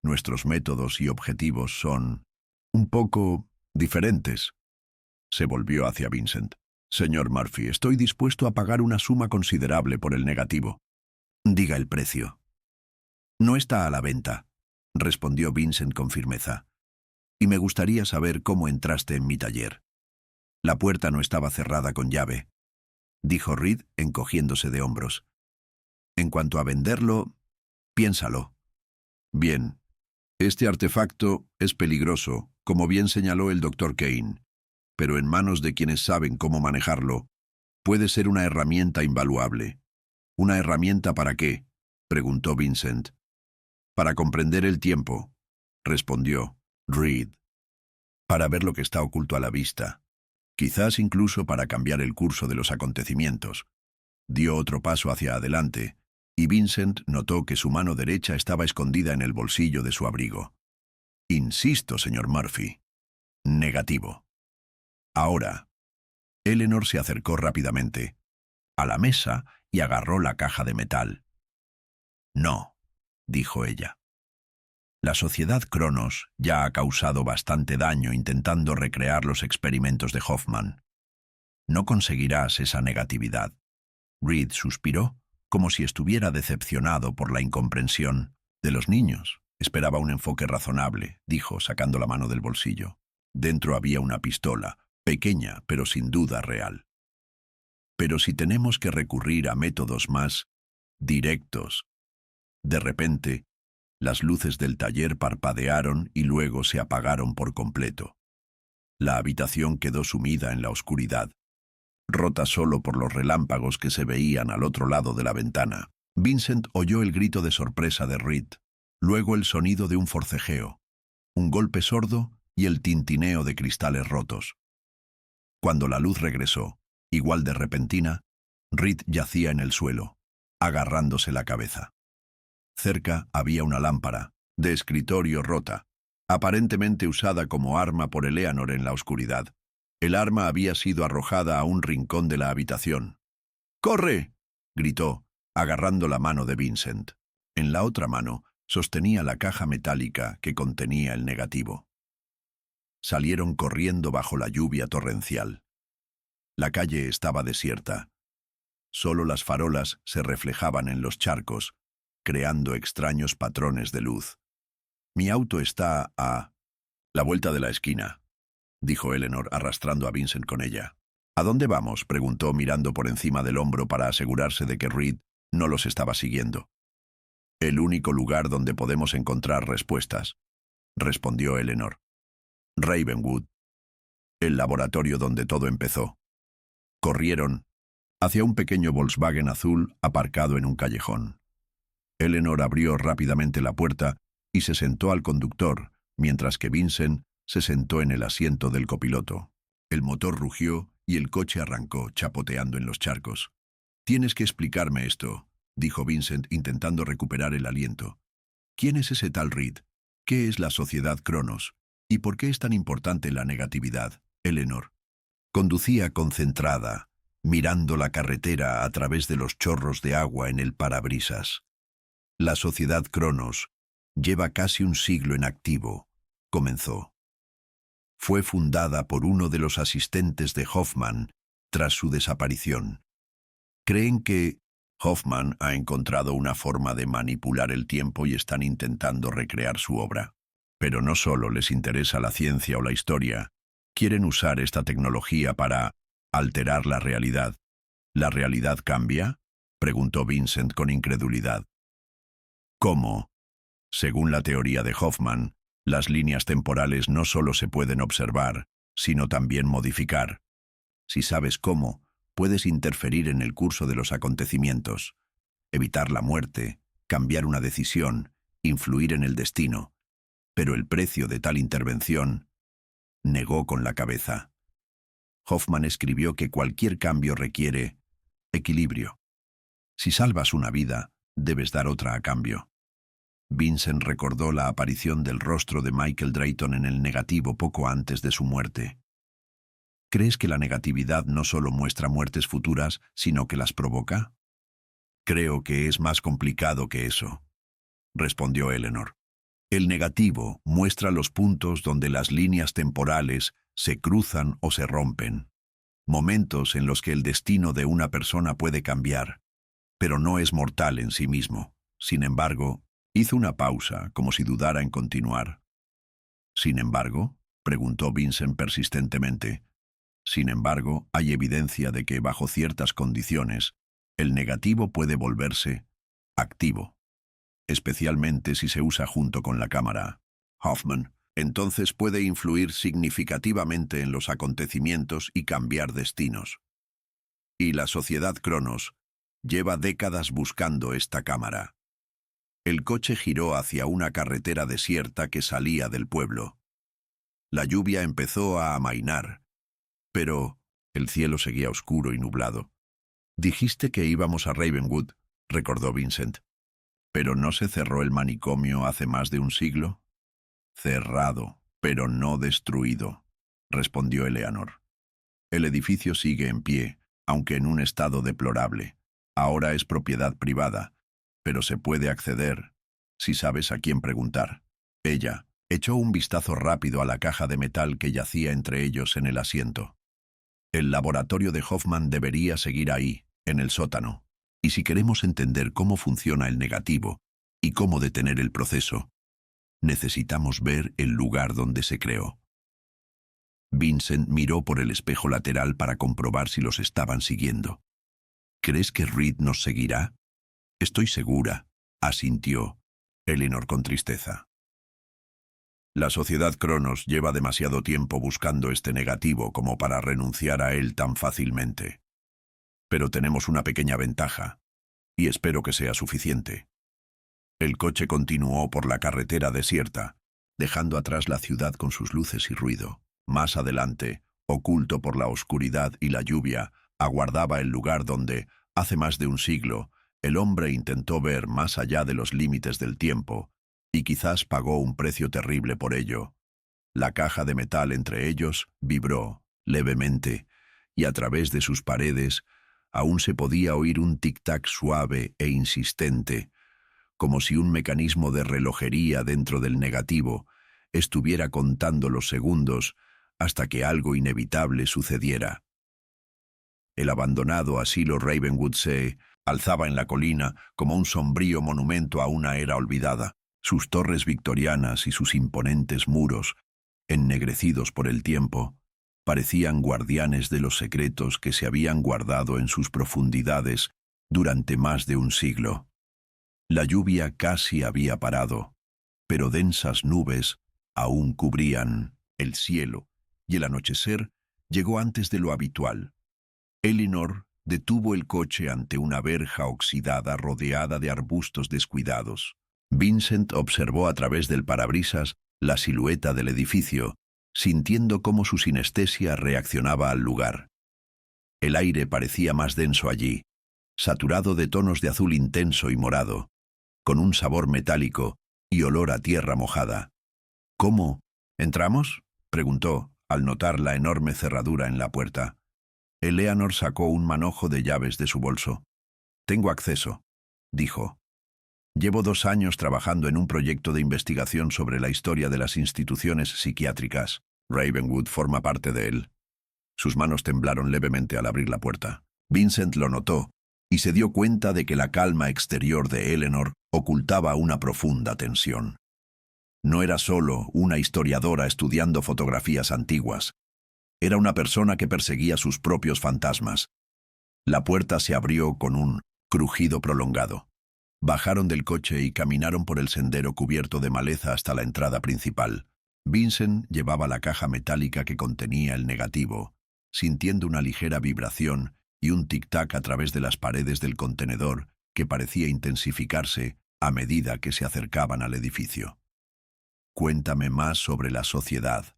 Nuestros métodos y objetivos son un poco diferentes». Se volvió hacia Vincent. «Señor Murphy, estoy dispuesto a pagar una suma considerable por el negativo». «Diga el precio». «No está a la venta», respondió Vincent con firmeza. «Y me gustaría saber cómo entraste en mi taller». «La puerta no estaba cerrada con llave», dijo Reed, encogiéndose de hombros. «En cuanto a venderlo, piénsalo». «Bien. Este artefacto es peligroso, como bien señaló el Dr. Kane, pero en manos de quienes saben cómo manejarlo, puede ser una herramienta invaluable». «¿Una herramienta para qué?», preguntó Vincent. «Para comprender el tiempo», respondió Reed. «Para ver lo que está oculto a la vista. Quizás incluso para cambiar el curso de los acontecimientos». Dio otro paso hacia adelante, y Vincent notó que su mano derecha estaba escondida en el bolsillo de su abrigo. «Insisto, señor Murphy. Negativo». «Ahora». Eleanor se acercó rápidamente a la mesa y agarró la caja de metal. «No», dijo ella. «La sociedad Cronos ya ha causado bastante daño intentando recrear los experimentos de Hoffman. No conseguirás esa negatividad». Reed suspiró, como si estuviera decepcionado por la incomprensión de los niños. Esperaba un enfoque razonable, dijo, sacando la mano del bolsillo. Dentro había una pistola, pequeña, pero sin duda real. «Pero si tenemos que recurrir a métodos más directos». De repente, las luces del taller parpadearon y luego se apagaron por completo. La habitación quedó sumida en la oscuridad, rota solo por los relámpagos que se veían al otro lado de la ventana. Vincent oyó el grito de sorpresa de Reed, luego el sonido de un forcejeo, un golpe sordo y el tintineo de cristales rotos. Cuando la luz regresó, igual de repentina, Reed yacía en el suelo, agarrándose la cabeza. Cerca había una lámpara, de escritorio rota, aparentemente usada como arma por Eleanor en la oscuridad. El arma había sido arrojada a un rincón de la habitación. «¡Corre!», gritó, agarrando la mano de Vincent. En la otra mano sostenía la caja metálica que contenía el negativo. Salieron corriendo bajo la lluvia torrencial. La calle estaba desierta. Solo las farolas se reflejaban en los charcos, creando extraños patrones de luz. «Mi auto está a la vuelta de la esquina», dijo Eleanor, arrastrando a Vincent con ella. «¿A dónde vamos?», preguntó mirando por encima del hombro para asegurarse de que Reed no los estaba siguiendo. «El único lugar donde podemos encontrar respuestas», respondió Eleanor. «Ravenwood, el laboratorio donde todo empezó». Corrieron hacia un pequeño Volkswagen azul aparcado en un callejón. Eleanor abrió rápidamente la puerta y se sentó al conductor, mientras que Vincent se sentó en el asiento del copiloto. El motor rugió y el coche arrancó, chapoteando en los charcos. Tienes que explicarme esto, dijo Vincent intentando recuperar el aliento. ¿Quién es ese tal Reed? ¿Qué es la sociedad Cronos? ¿Y por qué es tan importante la negatividad, Eleanor? Conducía concentrada, mirando la carretera a través de los chorros de agua en el parabrisas. La sociedad Cronos lleva casi un siglo en activo, comenzó. Fue fundada por uno de los asistentes de Hoffman tras su desaparición. Creen que Hoffman ha encontrado una forma de manipular el tiempo y están intentando recrear su obra. Pero no solo les interesa la ciencia o la historia, quieren usar esta tecnología para alterar la realidad. ¿La realidad cambia?, preguntó Vincent con incredulidad. ¿Cómo? Según la teoría de Hoffman, las líneas temporales no solo se pueden observar, sino también modificar. Si sabes cómo, puedes interferir en el curso de los acontecimientos, evitar la muerte, cambiar una decisión, influir en el destino. Pero el precio de tal intervención, negó con la cabeza. Hoffman escribió que cualquier cambio requiere equilibrio. Si salvas una vida, debes dar otra a cambio. Vincent recordó la aparición del rostro de Michael Drayton en el negativo poco antes de su muerte. ¿Crees que la negatividad no solo muestra muertes futuras, sino que las provoca? Creo que es más complicado que eso, respondió Eleanor. El negativo muestra los puntos donde las líneas temporales se cruzan o se rompen, momentos en los que el destino de una persona puede cambiar, pero no es mortal en sí mismo. Sin embargo, hizo una pausa, como si dudara en continuar. «Sin embargo», preguntó Vincent persistentemente. «Sin embargo, hay evidencia de que, bajo ciertas condiciones, el negativo puede volverse activo, especialmente si se usa junto con la cámara Hoffman. Entonces puede influir significativamente en los acontecimientos y cambiar destinos. Y la sociedad Cronos lleva décadas buscando esta cámara». El coche giró hacia una carretera desierta que salía del pueblo. La lluvia empezó a amainar, pero el cielo seguía oscuro y nublado. «Dijiste que íbamos a Ravenwood», recordó Vincent. «¿Pero no se cerró el manicomio hace más de un siglo?» «Cerrado, pero no destruido», respondió Eleanor. «El edificio sigue en pie, aunque en un estado deplorable. Ahora es propiedad privada, pero se puede acceder, si sabes a quién preguntar». Ella echó un vistazo rápido a la caja de metal que yacía entre ellos en el asiento. «El laboratorio de Hoffman debería seguir ahí, en el sótano. Y si queremos entender cómo funciona el negativo y cómo detener el proceso, necesitamos ver el lugar donde se creó». Vincent miró por el espejo lateral para comprobar si los estaban siguiendo. «¿Crees que Reed nos seguirá?» «Estoy segura», asintió Eleanor con tristeza. «La sociedad Cronos lleva demasiado tiempo buscando este negativo como para renunciar a él tan fácilmente. Pero tenemos una pequeña ventaja, y espero que sea suficiente». El coche continuó por la carretera desierta, dejando atrás la ciudad con sus luces y ruido. Más adelante, oculto por la oscuridad y la lluvia, aguardaba el lugar donde, hace más de un siglo, el hombre intentó ver más allá de los límites del tiempo, y quizás pagó un precio terrible por ello. La caja de metal entre ellos vibró levemente, y a través de sus paredes aún se podía oír un tic-tac suave e insistente, como si un mecanismo de relojería dentro del negativo estuviera contando los segundos hasta que algo inevitable sucediera. El abandonado asilo Ravenwood se alzaba en la colina como un sombrío monumento a una era olvidada. Sus torres victorianas y sus imponentes muros, ennegrecidos por el tiempo, parecían guardianes de los secretos que se habían guardado en sus profundidades durante más de un siglo. La lluvia casi había parado, pero densas nubes aún cubrían el cielo, y el anochecer llegó antes de lo habitual. Eleanor detuvo el coche ante una verja oxidada rodeada de arbustos descuidados. Vincent observó a través del parabrisas la silueta del edificio, sintiendo cómo su sinestesia reaccionaba al lugar. El aire parecía más denso allí, saturado de tonos de azul intenso y morado, con un sabor metálico y olor a tierra mojada. ¿Cómo? ¿Entramos?, preguntó, al notar la enorme cerradura en la puerta. Eleanor sacó un manojo de llaves de su bolso. «Tengo acceso», dijo. «Llevo 2 años trabajando en un proyecto de investigación sobre la historia de las instituciones psiquiátricas. Ravenwood forma parte de él». Sus manos temblaron levemente al abrir la puerta. Vincent lo notó y se dio cuenta de que la calma exterior de Eleanor ocultaba una profunda tensión. No era solo una historiadora estudiando fotografías antiguas. Era una persona que perseguía sus propios fantasmas. La puerta se abrió con un crujido prolongado. Bajaron del coche y caminaron por el sendero cubierto de maleza hasta la entrada principal. Vincent llevaba la caja metálica que contenía el negativo, sintiendo una ligera vibración y un tic-tac a través de las paredes del contenedor que parecía intensificarse a medida que se acercaban al edificio. «Cuéntame más sobre la sociedad,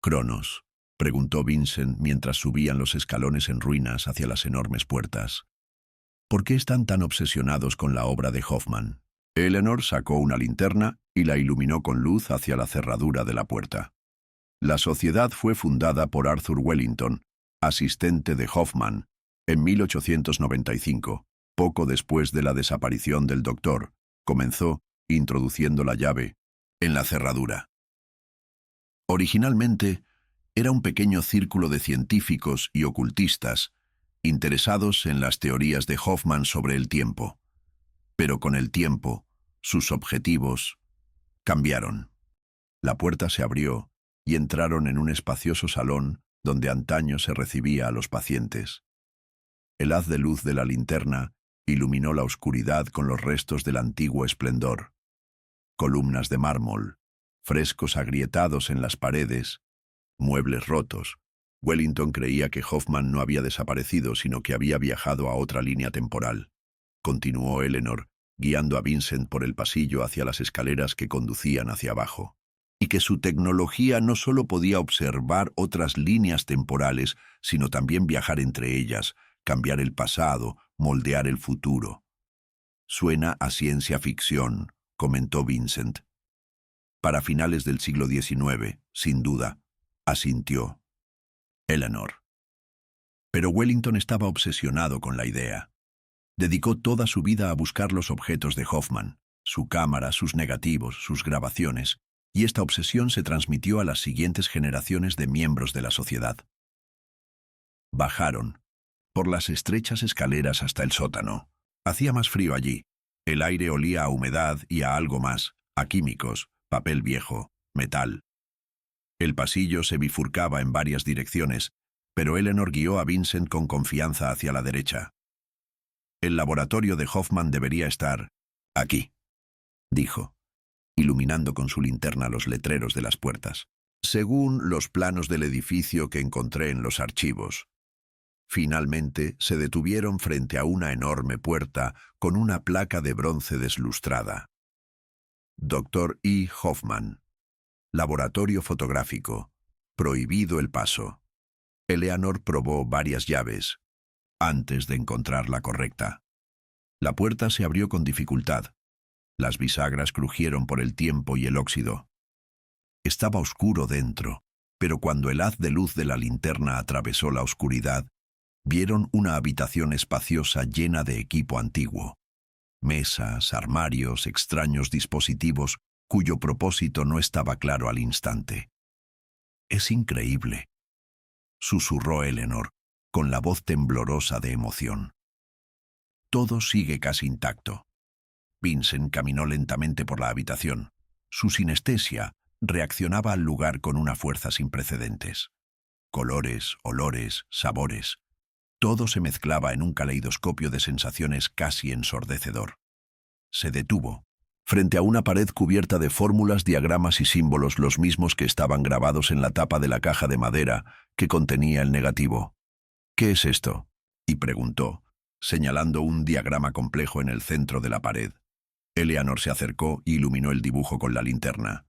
Cronos», preguntó Vincent mientras subían los escalones en ruinas hacia las enormes puertas. «¿Por qué están tan obsesionados con la obra de Hoffman?» Eleanor sacó una linterna y la iluminó con luz hacia la cerradura de la puerta. La sociedad fue fundada por Arthur Wellington, asistente de Hoffman, en 1895, poco después de la desaparición del doctor. Comenzó introduciendo la llave en la cerradura. Originalmente, era un pequeño círculo de científicos y ocultistas interesados en las teorías de Hoffman sobre el tiempo. Pero con el tiempo, sus objetivos cambiaron. La puerta se abrió y entraron en un espacioso salón donde antaño se recibía a los pacientes. El haz de luz de la linterna iluminó la oscuridad con los restos del antiguo esplendor. Columnas de mármol, frescos agrietados en las paredes, muebles rotos. Wellington creía que Hoffman no había desaparecido, sino que había viajado a otra línea temporal. Continuó Eleanor, guiando a Vincent por el pasillo hacia las escaleras que conducían hacia abajo. Y que su tecnología no solo podía observar otras líneas temporales, sino también viajar entre ellas, cambiar el pasado, moldear el futuro. «Suena a ciencia ficción», comentó Vincent. «Para finales del siglo XIX, sin duda», asintió Eleanor. Pero Wellington estaba obsesionado con la idea. Dedicó toda su vida a buscar los objetos de Hoffman, su cámara, sus negativos, sus grabaciones, y esta obsesión se transmitió a las siguientes generaciones de miembros de la sociedad. Bajaron por las estrechas escaleras hasta el sótano. Hacía más frío allí. El aire olía a humedad y a algo más, a químicos, papel viejo, metal. El pasillo se bifurcaba en varias direcciones, pero Eleanor guió a Vincent con confianza hacia la derecha. «El laboratorio de Hoffman debería estar aquí», dijo, iluminando con su linterna los letreros de las puertas. «Según los planos del edificio que encontré en los archivos». Finalmente se detuvieron frente a una enorme puerta con una placa de bronce deslustrada. «Dr. E. Hoffman. Laboratorio fotográfico. Prohibido el paso». Eleanor probó varias llaves antes de encontrar la correcta. La puerta se abrió con dificultad. Las bisagras crujieron por el tiempo y el óxido. Estaba oscuro dentro, pero cuando el haz de luz de la linterna atravesó la oscuridad, vieron una habitación espaciosa llena de equipo antiguo. Mesas, armarios, extraños dispositivos cuyo propósito no estaba claro al instante. «Es increíble», susurró Eleanor, con la voz temblorosa de emoción. «Todo sigue casi intacto». Vincent caminó lentamente por la habitación. Su sinestesia reaccionaba al lugar con una fuerza sin precedentes. Colores, olores, sabores. Todo se mezclaba en un caleidoscopio de sensaciones casi ensordecedor. Se detuvo, frente a una pared cubierta de fórmulas, diagramas y símbolos, los mismos que estaban grabados en la tapa de la caja de madera que contenía el negativo. «¿Qué es esto?», y preguntó, señalando un diagrama complejo en el centro de la pared. Eleanor se acercó y iluminó el dibujo con la linterna.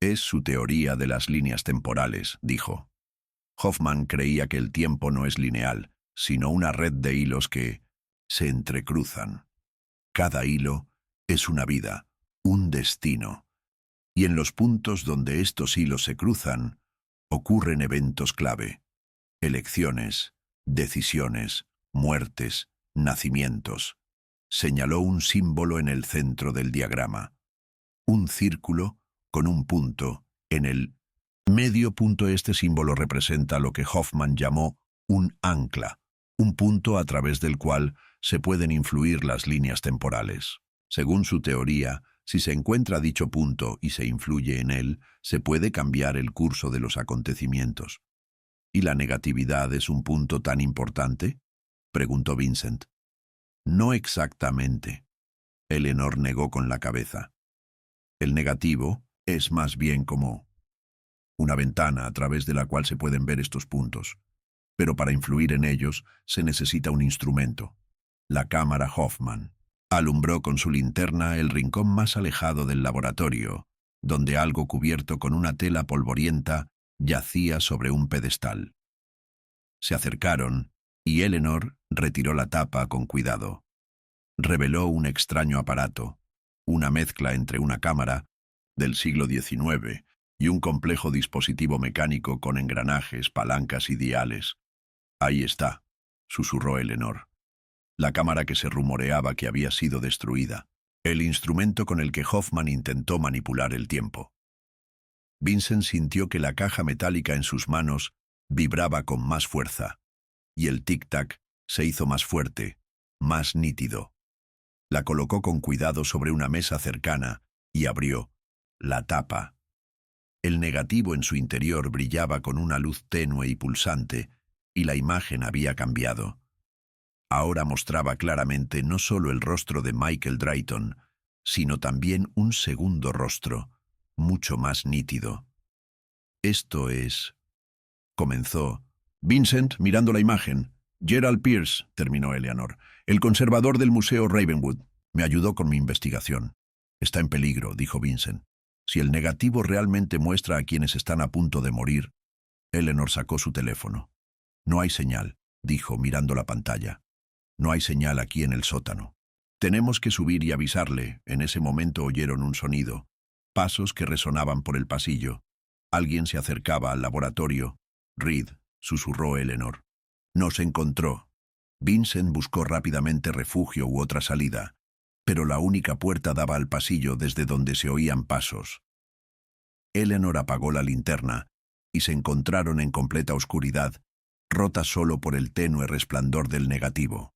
«Es su teoría de las líneas temporales», dijo. «Hoffman creía que el tiempo no es lineal, sino una red de hilos que se entrecruzan. Cada hilo es una vida, un destino. Y en los puntos donde estos hilos se cruzan, ocurren eventos clave: elecciones, decisiones, muertes, nacimientos. Señaló un símbolo en el centro del diagrama. Un círculo con un punto en el medio punto. Este símbolo representa lo que Hoffman llamó un ancla, un punto a través del cual se pueden influir las líneas temporales. Según su teoría, si se encuentra dicho punto y se influye en él, se puede cambiar el curso de los acontecimientos. ¿Y la negatividad es un punto tan importante?, preguntó Vincent. No exactamente. Eleanor negó con la cabeza. El negativo es más bien como una ventana a través de la cual se pueden ver estos puntos. Pero para influir en ellos se necesita un instrumento: la cámara Hoffman. Alumbró con su linterna el rincón más alejado del laboratorio, donde algo cubierto con una tela polvorienta yacía sobre un pedestal. Se acercaron y Eleanor retiró la tapa con cuidado. Reveló un extraño aparato, una mezcla entre una cámara del siglo XIX y un complejo dispositivo mecánico con engranajes, palancas y diales. «Ahí está», susurró Eleanor. La cámara que se rumoreaba que había sido destruida. El instrumento con el que Hoffman intentó manipular el tiempo. Vincent sintió que la caja metálica en sus manos vibraba con más fuerza, y el tic-tac se hizo más fuerte, más nítido. La colocó con cuidado sobre una mesa cercana y abrió la tapa. El negativo en su interior brillaba con una luz tenue y pulsante, y la imagen había cambiado. Ahora mostraba claramente no solo el rostro de Michael Drayton, sino también un segundo rostro, mucho más nítido. «Esto es...», comenzó Vincent, mirando la imagen. «Gerald Pierce», terminó Eleanor, «el conservador del Museo Ravenwood. Me ayudó con mi investigación». «Está en peligro», dijo Vincent. «Si el negativo realmente muestra a quienes están a punto de morir». Eleanor sacó su teléfono. «No hay señal», dijo, mirando la pantalla. «No hay señal aquí en el sótano. Tenemos que subir y avisarle». En ese momento oyeron un sonido, pasos que resonaban por el pasillo. Alguien se acercaba al laboratorio. «Reed», susurró Eleanor. «Nos encontró». Vincent buscó rápidamente refugio u otra salida, pero la única puerta daba al pasillo desde donde se oían pasos. Eleanor apagó la linterna y se encontraron en completa oscuridad, rota solo por el tenue resplandor del negativo.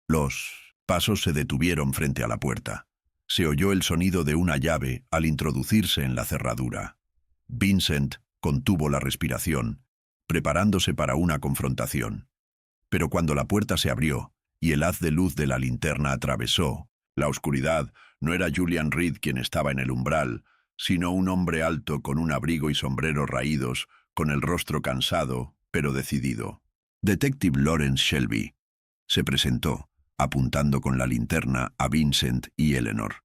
Los pasos se detuvieron frente a la puerta. Se oyó el sonido de una llave al introducirse en la cerradura. Vincent contuvo la respiración, preparándose para una confrontación. Pero cuando la puerta se abrió y el haz de luz de la linterna atravesó la oscuridad, no era Julian Reed quien estaba en el umbral, sino un hombre alto con un abrigo y sombrero raídos, con el rostro cansado, pero decidido. «Detective Lawrence Shelby», se presentó, apuntando con la linterna a Vincent y Eleanor.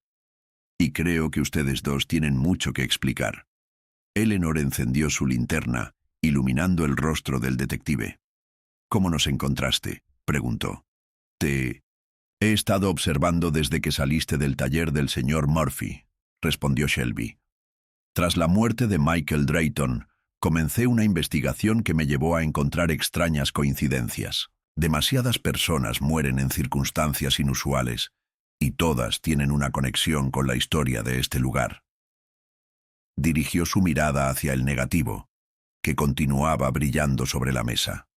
«Y creo que ustedes dos tienen mucho que explicar». Eleanor encendió su linterna, iluminando el rostro del detective. «¿Cómo nos encontraste?», preguntó. «Te he estado observando desde que saliste del taller del señor Murphy», respondió Shelby. «Tras la muerte de Michael Drayton, comencé una investigación que me llevó a encontrar extrañas coincidencias. Demasiadas personas mueren en circunstancias inusuales, y todas tienen una conexión con la historia de este lugar». Dirigió su mirada hacia el negativo, que continuaba brillando sobre la mesa.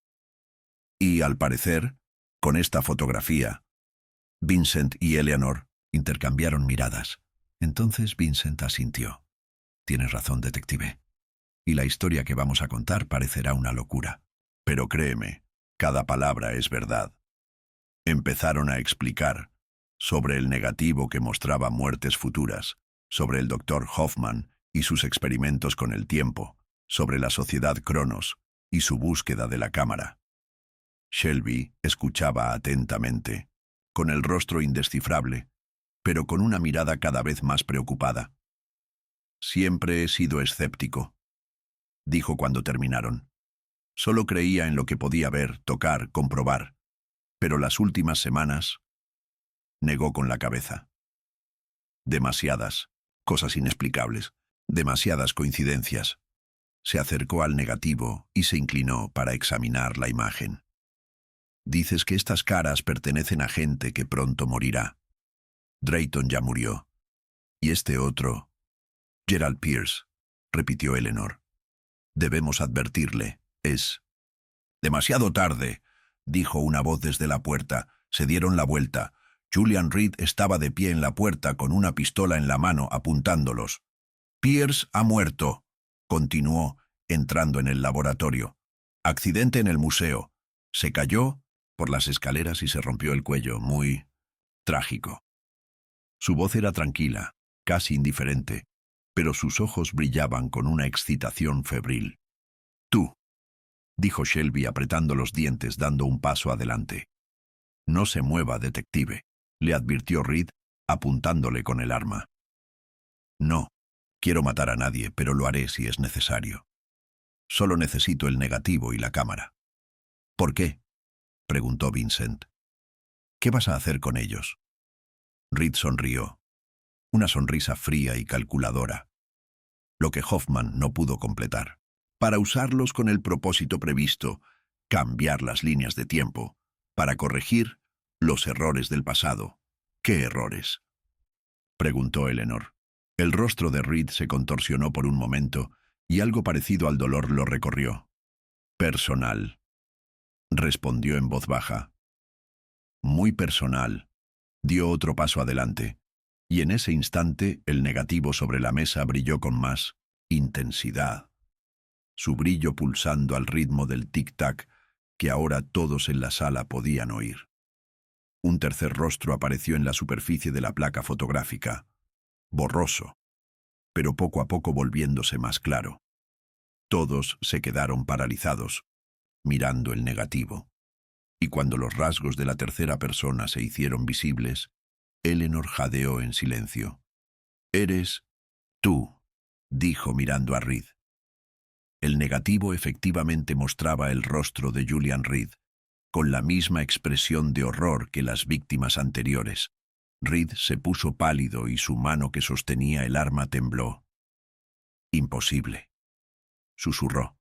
Y, al parecer, con esta fotografía, Vincent y Eleanor intercambiaron miradas. Entonces Vincent asintió. «Tienes razón, detective. Y la historia que vamos a contar parecerá una locura. Pero créeme, cada palabra es verdad». Empezaron a explicar sobre el negativo que mostraba muertes futuras, sobre el Dr. Hoffman y sus experimentos con el tiempo, sobre la sociedad Cronos y su búsqueda de la cámara. Shelby escuchaba atentamente, con el rostro indescifrable, pero con una mirada cada vez más preocupada. «Siempre he sido escéptico», dijo cuando terminaron. «Solo creía en lo que podía ver, tocar, comprobar. Pero las últimas semanas, negó con la cabeza. Demasiadas cosas inexplicables, demasiadas coincidencias. Se acercó al negativo y se inclinó para examinar la imagen. Dices que estas caras pertenecen a gente que pronto morirá. Drayton ya murió. Y este otro, Gerald Pierce, repitió Eleanor. Debemos advertirle. Es demasiado tarde, dijo una voz desde la puerta. Se dieron la vuelta. Julian Reed estaba de pie en la puerta con una pistola en la mano apuntándolos. Pierce ha muerto, continuó, entrando en el laboratorio. Accidente en el museo. Se cayó por las escaleras y se rompió el cuello. Muy trágico. Su voz era tranquila, casi indiferente, pero sus ojos brillaban con una excitación febril. Tú, dijo Shelby apretando los dientes dando un paso adelante. No se mueva, detective, le advirtió Reed, apuntándole con el arma. No, quiero matar a nadie, pero lo haré si es necesario. Solo necesito el negativo y la cámara. ¿Por qué?, preguntó Vincent. ¿Qué vas a hacer con ellos? Reed sonrió. Una sonrisa fría y calculadora. Lo que Hoffman no pudo completar. Para usarlos con el propósito previsto, cambiar las líneas de tiempo, para corregir los errores del pasado. ¿Qué errores?, preguntó Eleanor. El rostro de Reed se contorsionó por un momento y algo parecido al dolor lo recorrió. Personal, respondió en voz baja. Muy personal. Dio otro paso adelante, y en ese instante el negativo sobre la mesa brilló con más intensidad, su brillo pulsando al ritmo del tic-tac que ahora todos en la sala podían oír. Un tercer rostro apareció en la superficie de la placa fotográfica, borroso, pero poco a poco volviéndose más claro. Todos se quedaron paralizados, mirando el negativo. Y cuando los rasgos de la tercera persona se hicieron visibles, Eleanor jadeó en silencio. «Eres tú», dijo mirando a Reed. El negativo efectivamente mostraba el rostro de Julian Reed, con la misma expresión de horror que las víctimas anteriores. Reed se puso pálido y su mano que sostenía el arma tembló. «Imposible», susurró.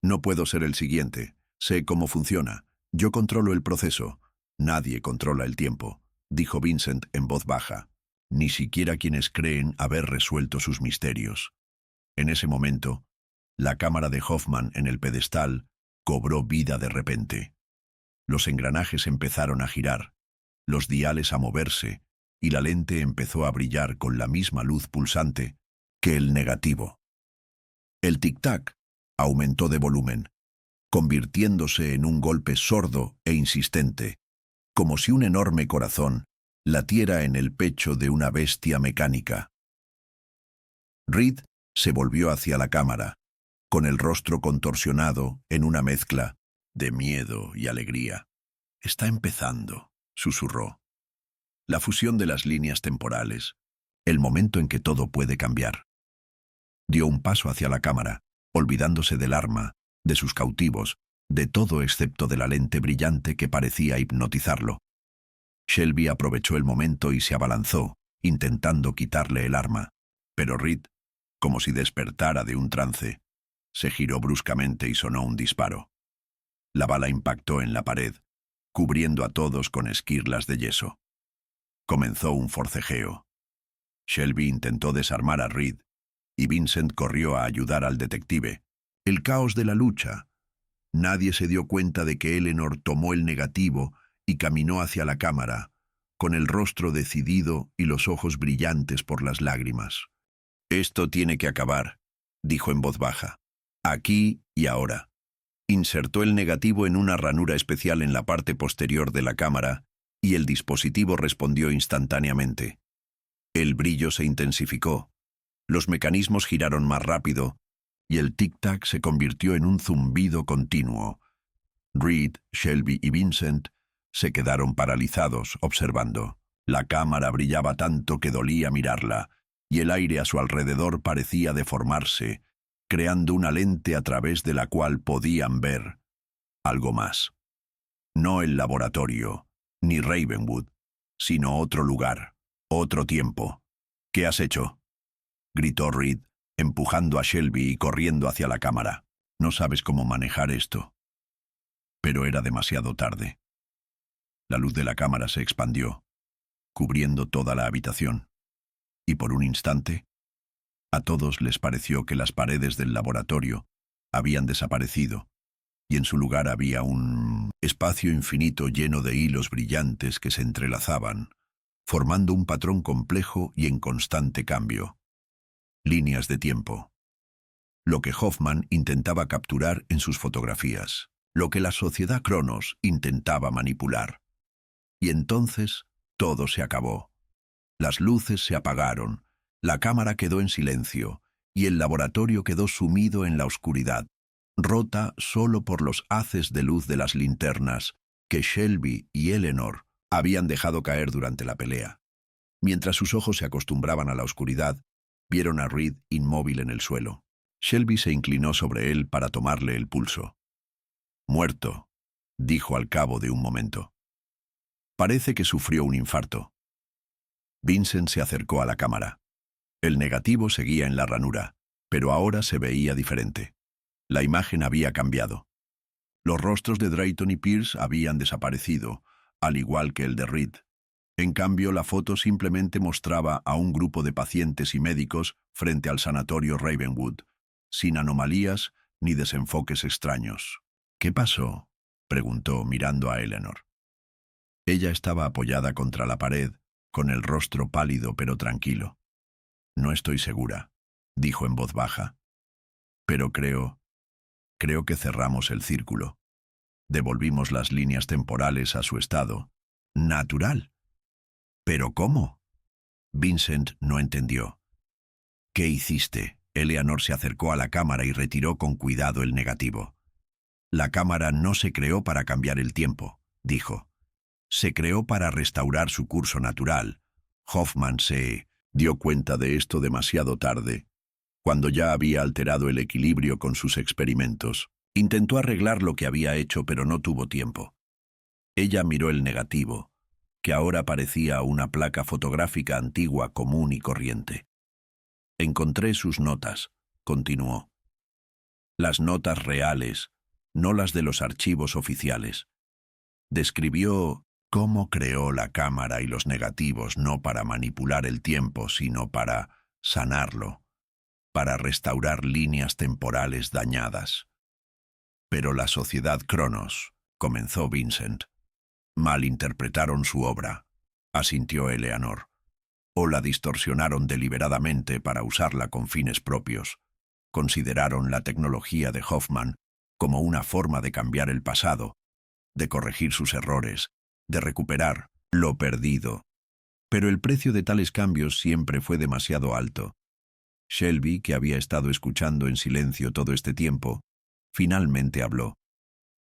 «No puedo ser el siguiente. Sé cómo funciona. Yo controlo el proceso. Nadie controla el tiempo», dijo Vincent en voz baja. «Ni siquiera quienes creen haber resuelto sus misterios». En ese momento, la cámara de Hoffman en el pedestal cobró vida de repente. Los engranajes empezaron a girar, los diales a moverse, y la lente empezó a brillar con la misma luz pulsante que el negativo. El tic-tac aumentó de volumen, convirtiéndose en un golpe sordo e insistente, como si un enorme corazón latiera en el pecho de una bestia mecánica. Reed se volvió hacia la cámara, con el rostro contorsionado en una mezcla de miedo y alegría. «Está empezando», susurró. «La fusión de las líneas temporales, el momento en que todo puede cambiar». Dio un paso hacia la cámara, olvidándose del arma, de sus cautivos, de todo excepto de la lente brillante que parecía hipnotizarlo. Shelby aprovechó el momento y se abalanzó, intentando quitarle el arma, pero Reed, como si despertara de un trance, se giró bruscamente y sonó un disparo. La bala impactó en la pared, cubriendo a todos con esquirlas de yeso. Comenzó un forcejeo. Shelby intentó desarmar a Reed, y Vincent corrió a ayudar al detective. El caos de la lucha. Nadie se dio cuenta de que Eleanor tomó el negativo y caminó hacia la cámara, con el rostro decidido y los ojos brillantes por las lágrimas. «Esto tiene que acabar», dijo en voz baja. «Aquí y ahora». Insertó el negativo en una ranura especial en la parte posterior de la cámara y el dispositivo respondió instantáneamente. El brillo se intensificó, los mecanismos giraron más rápido y el tic-tac se convirtió en un zumbido continuo. Reed, Shelby y Vincent se quedaron paralizados observando. La cámara brillaba tanto que dolía mirarla, y el aire a su alrededor parecía deformarse, creando una lente a través de la cual podían ver algo más. No el laboratorio, ni Ravenwood, sino otro lugar, otro tiempo. ¿Qué has hecho?, gritó Reed, empujando a Shelby y corriendo hacia la cámara. No sabes cómo manejar esto. Pero era demasiado tarde. La luz de la cámara se expandió, cubriendo toda la habitación. Y por un instante, a todos les pareció que las paredes del laboratorio habían desaparecido, y en su lugar había un espacio infinito lleno de hilos brillantes que se entrelazaban, formando un patrón complejo y en constante cambio. Líneas de tiempo. Lo que Hoffman intentaba capturar en sus fotografías, lo que la sociedad Cronos intentaba manipular. Y entonces todo se acabó. Las luces se apagaron, la cámara quedó en silencio, y el laboratorio quedó sumido en la oscuridad, rota solo por los haces de luz de las linternas que Shelby y Eleanor habían dejado caer durante la pelea. Mientras sus ojos se acostumbraban a la oscuridad, vieron a Reed inmóvil en el suelo. Shelby se inclinó sobre él para tomarle el pulso. «Muerto», dijo al cabo de un momento. «Parece que sufrió un infarto». Vincent se acercó a la cámara. El negativo seguía en la ranura, pero ahora se veía diferente. La imagen había cambiado. Los rostros de Drayton y Pierce habían desaparecido, al igual que el de Reed. En cambio, la foto simplemente mostraba a un grupo de pacientes y médicos frente al sanatorio Ravenwood, sin anomalías ni desenfoques extraños. «¿Qué pasó?», preguntó mirando a Eleanor. Ella estaba apoyada contra la pared, con el rostro pálido pero tranquilo. «No estoy segura», dijo en voz baja. «Pero creo que cerramos el círculo. Devolvimos las líneas temporales a su estado natural». «¿Pero cómo?». Vincent no entendió. «¿Qué hiciste?». Eleanor se acercó a la cámara y retiró con cuidado el negativo. «La cámara no se creó para cambiar el tiempo», dijo. «Se creó para restaurar su curso natural». Hoffman se dio cuenta de esto demasiado tarde, cuando ya había alterado el equilibrio con sus experimentos. Intentó arreglar lo que había hecho, pero no tuvo tiempo. Ella miró el negativo, que ahora parecía una placa fotográfica antigua común y corriente. «Encontré sus notas», continuó. «Las notas reales, no las de los archivos oficiales. Describió cómo creó la cámara y los negativos no para manipular el tiempo, sino para sanarlo, para restaurar líneas temporales dañadas». «Pero la sociedad Cronos», comenzó Vincent. «Malinterpretaron su obra», asintió Eleanor. «O la distorsionaron deliberadamente para usarla con fines propios. Consideraron la tecnología de Hoffman como una forma de cambiar el pasado, de corregir sus errores, de recuperar lo perdido. Pero el precio de tales cambios siempre fue demasiado alto». Shelby, que había estado escuchando en silencio todo este tiempo, finalmente habló.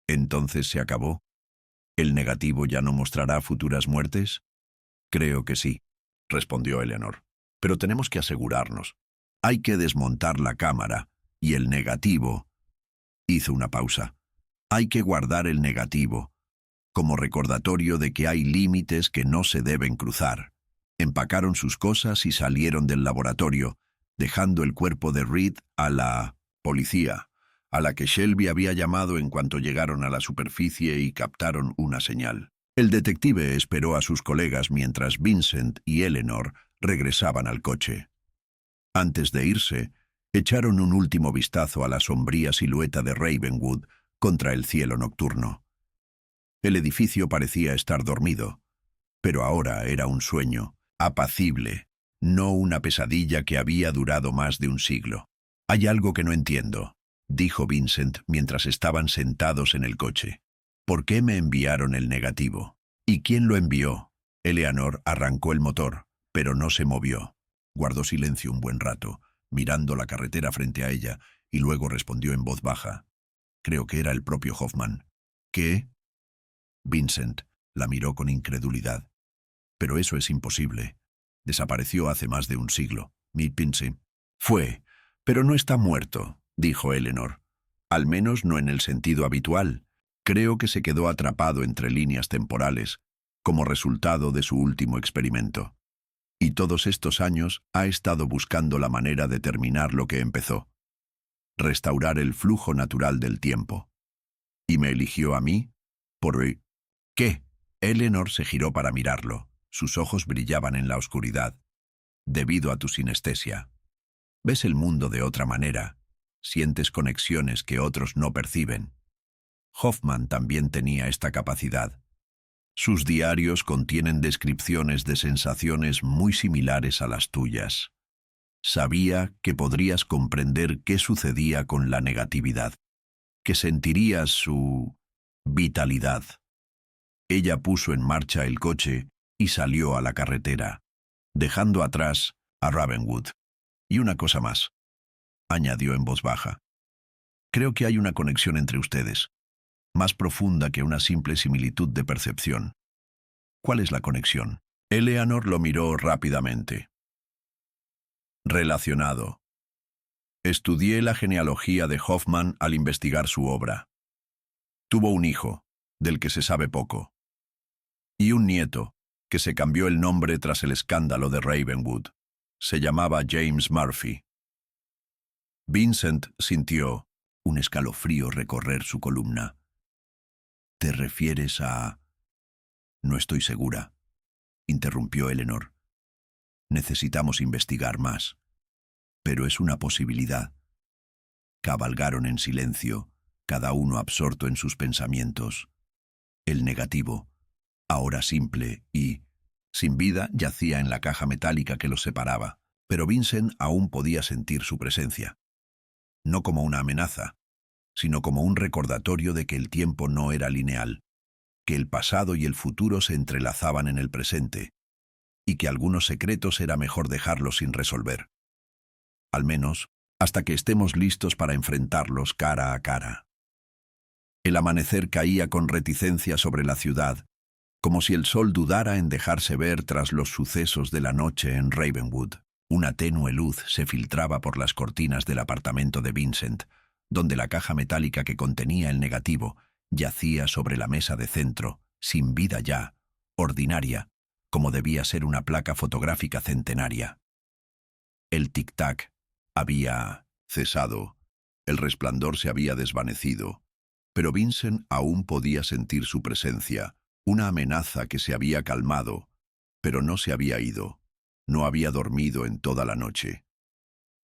«¿Entonces se acabó? ¿El negativo ya no mostrará futuras muertes?». «Creo que sí», respondió Eleanor. «Pero tenemos que asegurarnos. Hay que desmontar la cámara y el negativo». Hizo una pausa. «Hay que guardar el negativo, como recordatorio de que hay límites que no se deben cruzar». Empacaron sus cosas y salieron del laboratorio, dejando el cuerpo de Reed a la policía, a la que Shelby había llamado en cuanto llegaron a la superficie y captaron una señal. El detective esperó a sus colegas mientras Vincent y Eleanor regresaban al coche. Antes de irse, echaron un último vistazo a la sombría silueta de Ravenwood contra el cielo nocturno. El edificio parecía estar dormido, pero ahora era un sueño, apacible, no una pesadilla que había durado más de un siglo. «Hay algo que no entiendo», dijo Vincent mientras estaban sentados en el coche. «¿Por qué me enviaron el negativo? ¿Y quién lo envió?». Eleanor arrancó el motor, pero no se movió. Guardó silencio un buen rato, mirando la carretera frente a ella, y luego respondió en voz baja. «Creo que era el propio Hoffman». «¿Qué?». Vincent la miró con incredulidad. «Pero eso es imposible. Desapareció hace más de un siglo». «Pince». «Fue, pero no está muerto», dijo Eleanor. «Al menos no en el sentido habitual. Creo que se quedó atrapado entre líneas temporales como resultado de su último experimento. Y todos estos años ha estado buscando la manera de terminar lo que empezó. Restaurar el flujo natural del tiempo. Y me eligió a mí por... ¿Qué? Eleanor se giró para mirarlo. Sus ojos brillaban en la oscuridad. Debido a tu sinestesia. Ves el mundo de otra manera. Sientes conexiones que otros no perciben. Hoffman también tenía esta capacidad. Sus diarios contienen descripciones de sensaciones muy similares a las tuyas. Sabía que podrías comprender qué sucedía con la negatividad, que sentirías su vitalidad. Ella puso en marcha el coche y salió a la carretera, dejando atrás a Ravenwood. Y una cosa más, añadió en voz baja. Creo que hay una conexión entre ustedes, más profunda que una simple similitud de percepción. ¿Cuál es la conexión? Eleanor lo miró rápidamente. Relacionado. Estudié la genealogía de Hoffman al investigar su obra. Tuvo un hijo, del que se sabe poco, y un nieto, que se cambió el nombre tras el escándalo de Ravenwood. Se llamaba James Murphy. Vincent sintió un escalofrío recorrer su columna. ¿Te refieres a...? No estoy segura, interrumpió Eleanor. Necesitamos investigar más, pero es una posibilidad. Cabalgaron en silencio, cada uno absorto en sus pensamientos. El negativo, ahora simple y sin vida, yacía en la caja metálica que los separaba, pero Vincent aún podía sentir su presencia. No como una amenaza, sino como un recordatorio de que el tiempo no era lineal, que el pasado y el futuro se entrelazaban en el presente, y que algunos secretos era mejor dejarlos sin resolver. Al menos, hasta que estemos listos para enfrentarlos cara a cara. El amanecer caía con reticencia sobre la ciudad, como si el sol dudara en dejarse ver tras los sucesos de la noche en Ravenwood. Una tenue luz se filtraba por las cortinas del apartamento de Vincent, donde la caja metálica que contenía el negativo yacía sobre la mesa de centro, sin vida ya, ordinaria, como debía ser una placa fotográfica centenaria. El tic-tac había cesado, el resplandor se había desvanecido, pero Vincent aún podía sentir su presencia, una amenaza que se había calmado, pero no se había ido, no había dormido en toda la noche.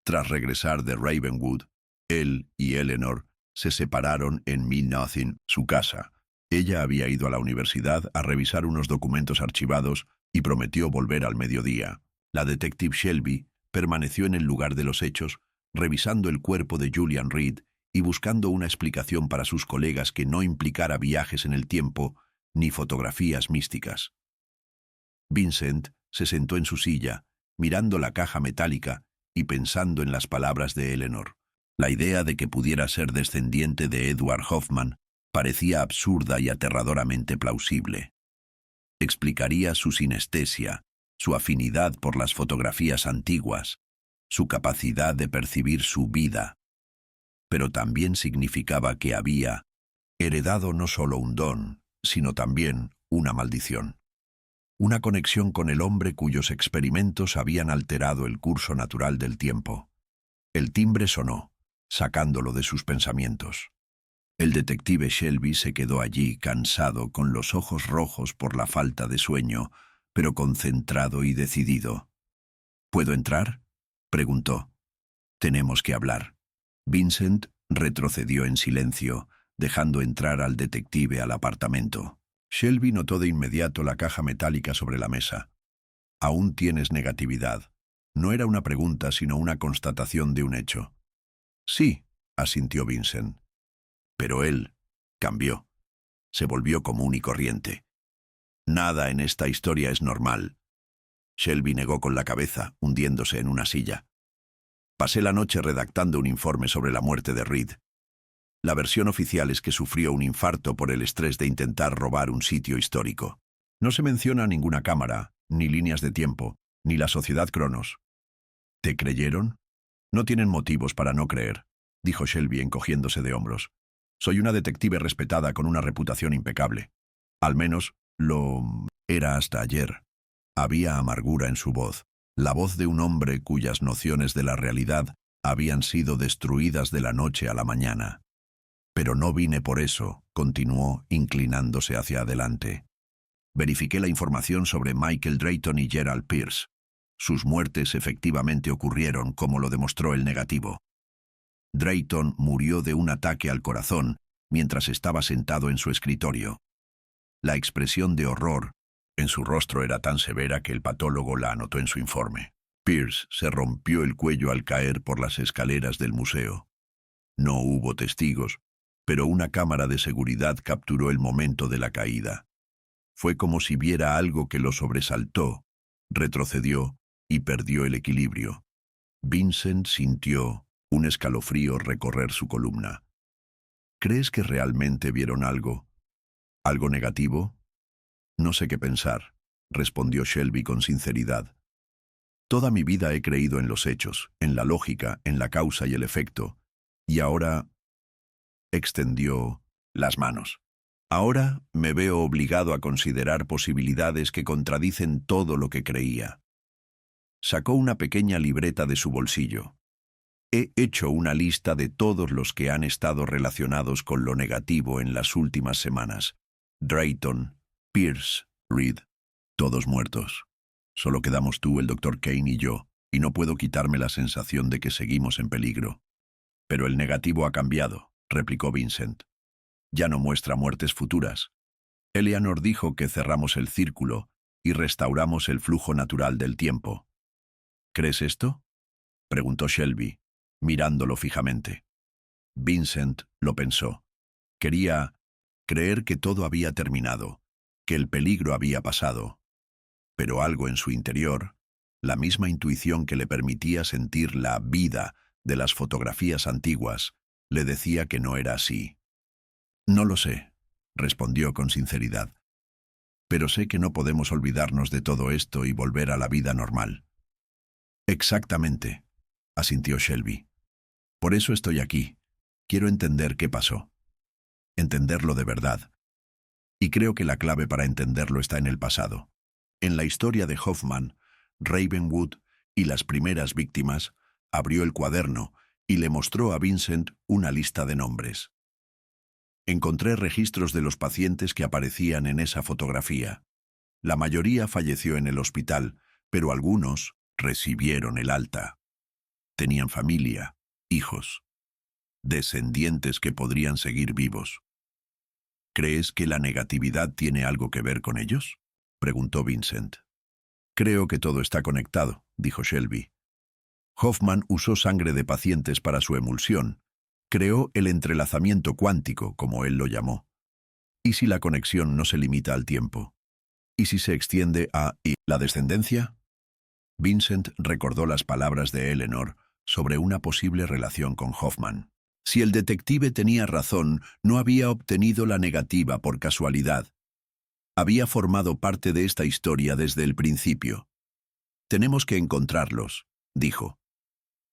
Tras regresar de Ravenwood, él y Eleanor se separaron en Nothing, su casa. Ella había ido a la universidad a revisar unos documentos archivados y prometió volver al mediodía. La detective Shelby permaneció en el lugar de los hechos, revisando el cuerpo de Julian Reed y buscando una explicación para sus colegas que no implicara viajes en el tiempo ni fotografías místicas. Vincent se sentó en su silla, mirando la caja metálica y pensando en las palabras de Eleanor. La idea de que pudiera ser descendiente de Edward Hoffman parecía absurda y aterradoramente plausible. Explicaría su sinestesia, su afinidad por las fotografías antiguas, su capacidad de percibir su vida, pero también significaba que había heredado no solo un don, sino también una maldición. Una conexión con el hombre cuyos experimentos habían alterado el curso natural del tiempo. El timbre sonó, sacándolo de sus pensamientos. El detective Shelby se quedó allí, cansado, con los ojos rojos por la falta de sueño, pero concentrado y decidido. ¿Puedo entrar?, preguntó. Tenemos que hablar. Vincent retrocedió en silencio, dejando entrar al detective al apartamento. Shelby notó de inmediato la caja metálica sobre la mesa. «Aún tienes negatividad». No era una pregunta, sino una constatación de un hecho. «Sí», asintió Vincent. Pero él cambió. Se volvió común y corriente. «Nada en esta historia es normal». Shelby negó con la cabeza, hundiéndose en una silla. «Pasé la noche redactando un informe sobre la muerte de Reed. La versión oficial es que sufrió un infarto por el estrés de intentar robar un sitio histórico. No se menciona ninguna cámara, ni líneas de tiempo, ni la sociedad Cronos». «¿Te creyeron?» «No tienen motivos para no creer», dijo Shelby encogiéndose de hombros. Soy una detective respetada con una reputación impecable. Al menos lo era hasta ayer. Había amargura en su voz, la voz de un hombre cuyas nociones de la realidad habían sido destruidas de la noche a la mañana. Pero no vine por eso, continuó, inclinándose hacia adelante. Verifiqué la información sobre Michael Drayton y Gerald Pierce. Sus muertes efectivamente ocurrieron, como lo demostró el negativo. Drayton murió de un ataque al corazón mientras estaba sentado en su escritorio. La expresión de horror en su rostro era tan severa que el patólogo la anotó en su informe. Pierce se rompió el cuello al caer por las escaleras del museo. No hubo testigos, pero una cámara de seguridad capturó el momento de la caída. Fue como si viera algo que lo sobresaltó, retrocedió y perdió el equilibrio. Vincent sintió un escalofrío recorrer su columna. ¿Crees que realmente vieron algo? ¿Algo negativo? No sé qué pensar, respondió Shelby con sinceridad. Toda mi vida he creído en los hechos, en la lógica, en la causa y el efecto, y ahora extendió las manos. Ahora me veo obligado a considerar posibilidades que contradicen todo lo que creía. Sacó una pequeña libreta de su bolsillo. He hecho una lista de todos los que han estado relacionados con lo negativo en las últimas semanas. Drayton, Pierce, Reed, todos muertos. Solo quedamos tú, el Dr. Kane y yo, y no puedo quitarme la sensación de que seguimos en peligro. Pero el negativo ha cambiado, replicó Vincent. Ya no muestra muertes futuras. Eleanor dijo que cerramos el círculo y restauramos el flujo natural del tiempo. ¿Crees esto?, preguntó Shelby, mirándolo fijamente. Vincent lo pensó. Quería creer que todo había terminado, que el peligro había pasado. Pero algo en su interior, la misma intuición que le permitía sentir la vida de las fotografías antiguas, le decía que no era así. No lo sé, respondió con sinceridad. Pero sé que no podemos olvidarnos de todo esto y volver a la vida normal. Exactamente, asintió Shelby. Por eso estoy aquí. Quiero entender qué pasó. Entenderlo de verdad. Y creo que la clave para entenderlo está en el pasado. En la historia de Hoffman, Ravenwood y las primeras víctimas, abrió el cuaderno y le mostró a Vincent una lista de nombres. Encontré registros de los pacientes que aparecían en esa fotografía. La mayoría falleció en el hospital, pero algunos recibieron el alta. Tenían familia, hijos, descendientes que podrían seguir vivos. ¿Crees que la negatividad tiene algo que ver con ellos?, preguntó Vincent. Creo que todo está conectado, dijo Shelby. Hoffman usó sangre de pacientes para su emulsión. Creó el entrelazamiento cuántico, como él lo llamó. ¿Y si la conexión no se limita al tiempo? ¿Y si se extiende a la descendencia? Vincent recordó las palabras de Eleanor sobre una posible relación con Hoffman. Si el detective tenía razón, no había obtenido la negativa por casualidad. Había formado parte de esta historia desde el principio. Tenemos que encontrarlos, dijo.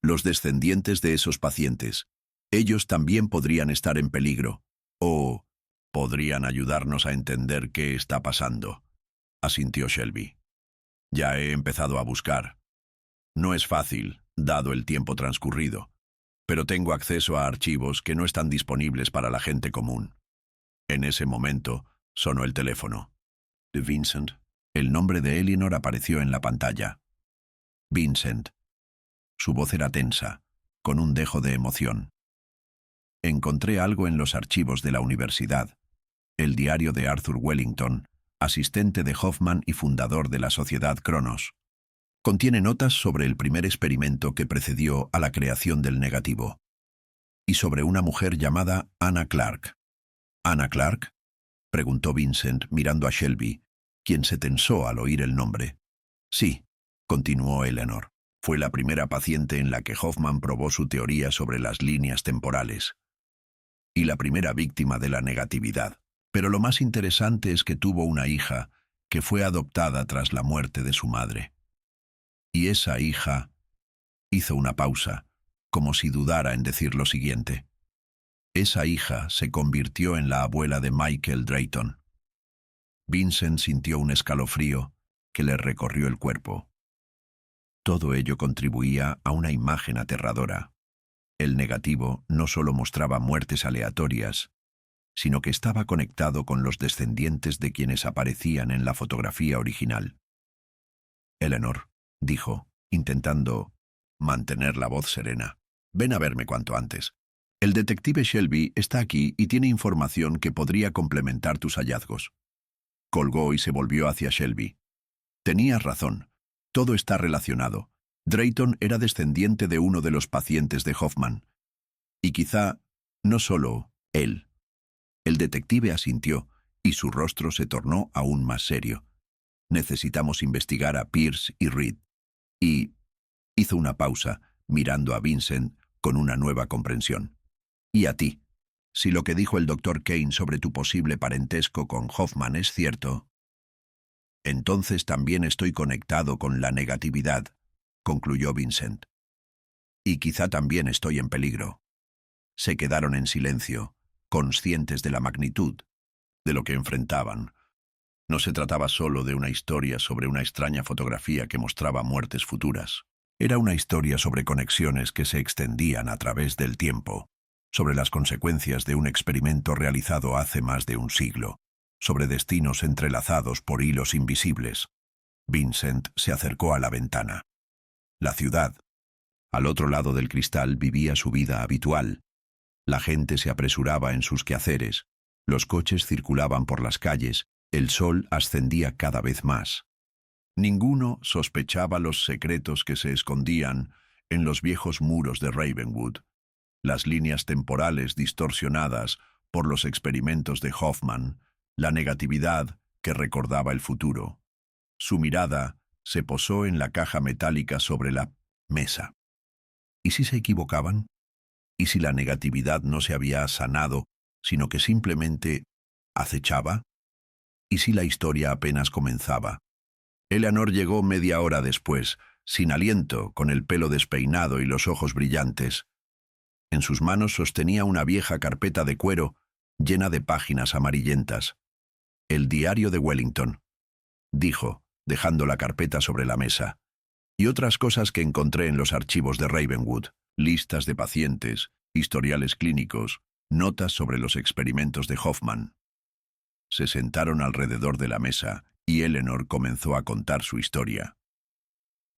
Los descendientes de esos pacientes. Ellos también podrían estar en peligro. O podrían ayudarnos a entender qué está pasando, asintió Shelby. Ya he empezado a buscar. No es fácil, dado el tiempo transcurrido, pero tengo acceso a archivos que no están disponibles para la gente común. En ese momento, sonó el teléfono. De Vincent. El nombre de Eleanor apareció en la pantalla. Vincent. Su voz era tensa, con un dejo de emoción. Encontré algo en los archivos de la universidad. El diario de Arthur Wellington, asistente de Hoffman y fundador de la Sociedad Cronos. Contiene notas sobre el primer experimento que precedió a la creación del negativo. Y sobre una mujer llamada Anna Clark. ¿Anna Clark?, preguntó Vincent mirando a Shelby, quien se tensó al oír el nombre. Sí, continuó Eleanor. Fue la primera paciente en la que Hoffman probó su teoría sobre las líneas temporales. Y la primera víctima de la negatividad. Pero lo más interesante es que tuvo una hija que fue adoptada tras la muerte de su madre. Y esa hija hizo una pausa, como si dudara en decir lo siguiente. Esa hija se convirtió en la abuela de Michael Drayton. Vincent sintió un escalofrío que le recorrió el cuerpo. Todo ello contribuía a una imagen aterradora. El negativo no solo mostraba muertes aleatorias, sino que estaba conectado con los descendientes de quienes aparecían en la fotografía original. Eleanor, dijo, intentando mantener la voz serena, ven a verme cuanto antes. El detective Shelby está aquí y tiene información que podría complementar tus hallazgos. Colgó y se volvió hacia Shelby. Tenías razón. Todo está relacionado. Drayton era descendiente de uno de los pacientes de Hoffman. Y quizá no solo él. El detective asintió y su rostro se tornó aún más serio. Necesitamos investigar a Pierce y Reed. Y hizo una pausa, mirando a Vincent con una nueva comprensión. Y a ti. Si lo que dijo el Dr. Kane sobre tu posible parentesco con Hoffman es cierto, entonces también estoy conectado con la negatividad, concluyó Vincent. Y quizá también estoy en peligro. Se quedaron en silencio, conscientes de la magnitud de lo que enfrentaban. No se trataba solo de una historia sobre una extraña fotografía que mostraba muertes futuras. Era una historia sobre conexiones que se extendían a través del tiempo, sobre las consecuencias de un experimento realizado hace más de un siglo, sobre destinos entrelazados por hilos invisibles. Vincent se acercó a la ventana. La ciudad, al otro lado del cristal, vivía su vida habitual. La gente se apresuraba en sus quehaceres, los coches circulaban por las calles, el sol ascendía cada vez más. Ninguno sospechaba los secretos que se escondían en los viejos muros de Ravenwood, las líneas temporales distorsionadas por los experimentos de Hoffman, la negatividad que recordaba el futuro. Su mirada se posó en la caja metálica sobre la mesa. ¿Y si se equivocaban? ¿Y si la negatividad no se había sanado, sino que simplemente acechaba? ¿Y si la historia apenas comenzaba? Eleanor llegó media hora después, sin aliento, con el pelo despeinado y los ojos brillantes. En sus manos sostenía una vieja carpeta de cuero llena de páginas amarillentas. «El diario de Wellington», dijo, dejando la carpeta sobre la mesa. «Y otras cosas que encontré en los archivos de Ravenwood, listas de pacientes, historiales clínicos, notas sobre los experimentos de Hoffman». Se sentaron alrededor de la mesa y Eleanor comenzó a contar su historia.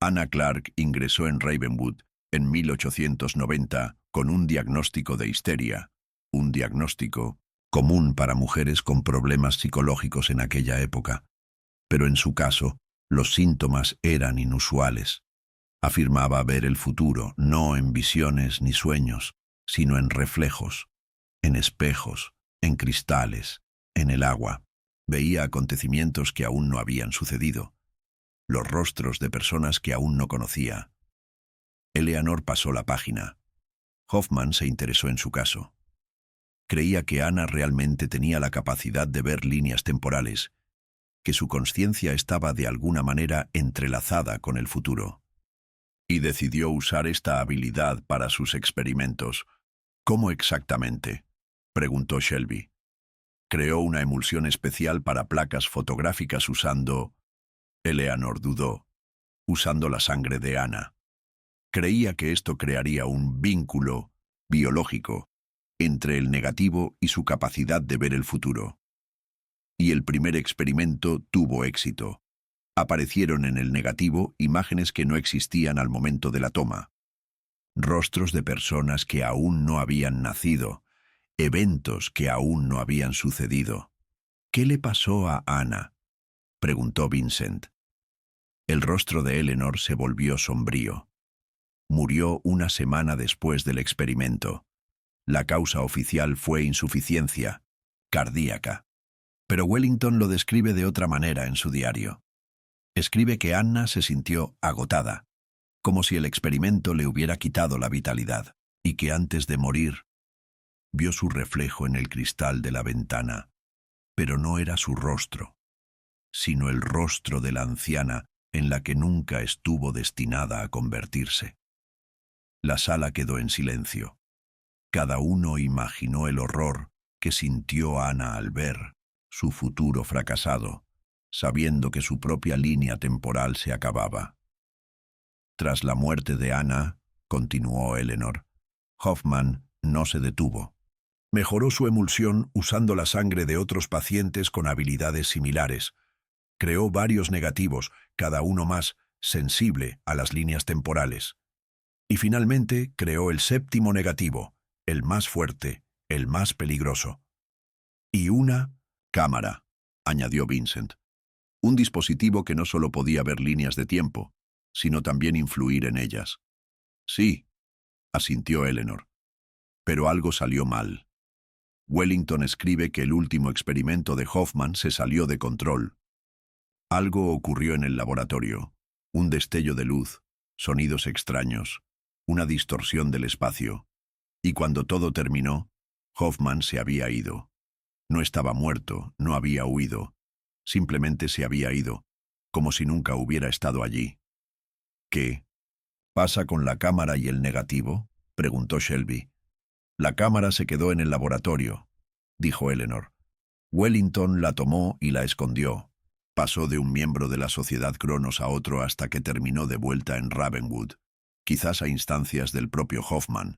Anna Clark ingresó en Ravenwood en 1890 con un diagnóstico de histeria, un diagnóstico común para mujeres con problemas psicológicos en aquella época. Pero en su caso, los síntomas eran inusuales. Afirmaba ver el futuro, no en visiones ni sueños, sino en reflejos, en espejos, en cristales, en el agua. Veía acontecimientos que aún no habían sucedido, los rostros de personas que aún no conocía. Eleanor pasó la página. Hoffman se interesó en su caso. Creía que Anna realmente tenía la capacidad de ver líneas temporales, que su conciencia estaba de alguna manera entrelazada con el futuro. Y decidió usar esta habilidad para sus experimentos. ¿Cómo exactamente?, preguntó Shelby. Creó una emulsión especial para placas fotográficas usando... Eleanor dudó. Usando la sangre de Anna. Creía que esto crearía un vínculo biológico entre el negativo y su capacidad de ver el futuro. Y el primer experimento tuvo éxito. Aparecieron en el negativo imágenes que no existían al momento de la toma. Rostros de personas que aún no habían nacido, eventos que aún no habían sucedido. ¿Qué le pasó a Anna?, preguntó Vincent. El rostro de Eleanor se volvió sombrío. Murió una semana después del experimento. La causa oficial fue insuficiencia cardíaca. Pero Wellington lo describe de otra manera en su diario. Escribe que Anna se sintió agotada, como si el experimento le hubiera quitado la vitalidad, y que antes de morir vio su reflejo en el cristal de la ventana, pero no era su rostro, sino el rostro de la anciana en la que nunca estuvo destinada a convertirse. La sala quedó en silencio. Cada uno imaginó el horror que sintió Ana al ver su futuro fracasado, sabiendo que su propia línea temporal se acababa. Tras la muerte de Ana, continuó Eleanor, Hoffman no se detuvo. Mejoró su emulsión usando la sangre de otros pacientes con habilidades similares. Creó varios negativos, cada uno más sensible a las líneas temporales. Y finalmente creó el séptimo negativo, el más fuerte, el más peligroso. Y una cámara, añadió Vincent. Un dispositivo que no solo podía ver líneas de tiempo, sino también influir en ellas. Sí, asintió Eleanor. Pero algo salió mal. Wellington escribe que el último experimento de Hoffman se salió de control. Algo ocurrió en el laboratorio. Un destello de luz, sonidos extraños, una distorsión del espacio. Y cuando todo terminó, Hoffman se había ido. No estaba muerto, no había huido. Simplemente se había ido, como si nunca hubiera estado allí. ¿Qué pasa con la cámara y el negativo?, preguntó Shelby. La cámara se quedó en el laboratorio, dijo Eleanor. Wellington la tomó y la escondió. Pasó de un miembro de la Sociedad Cronos a otro hasta que terminó de vuelta en Ravenwood, quizás a instancias del propio Hoffman,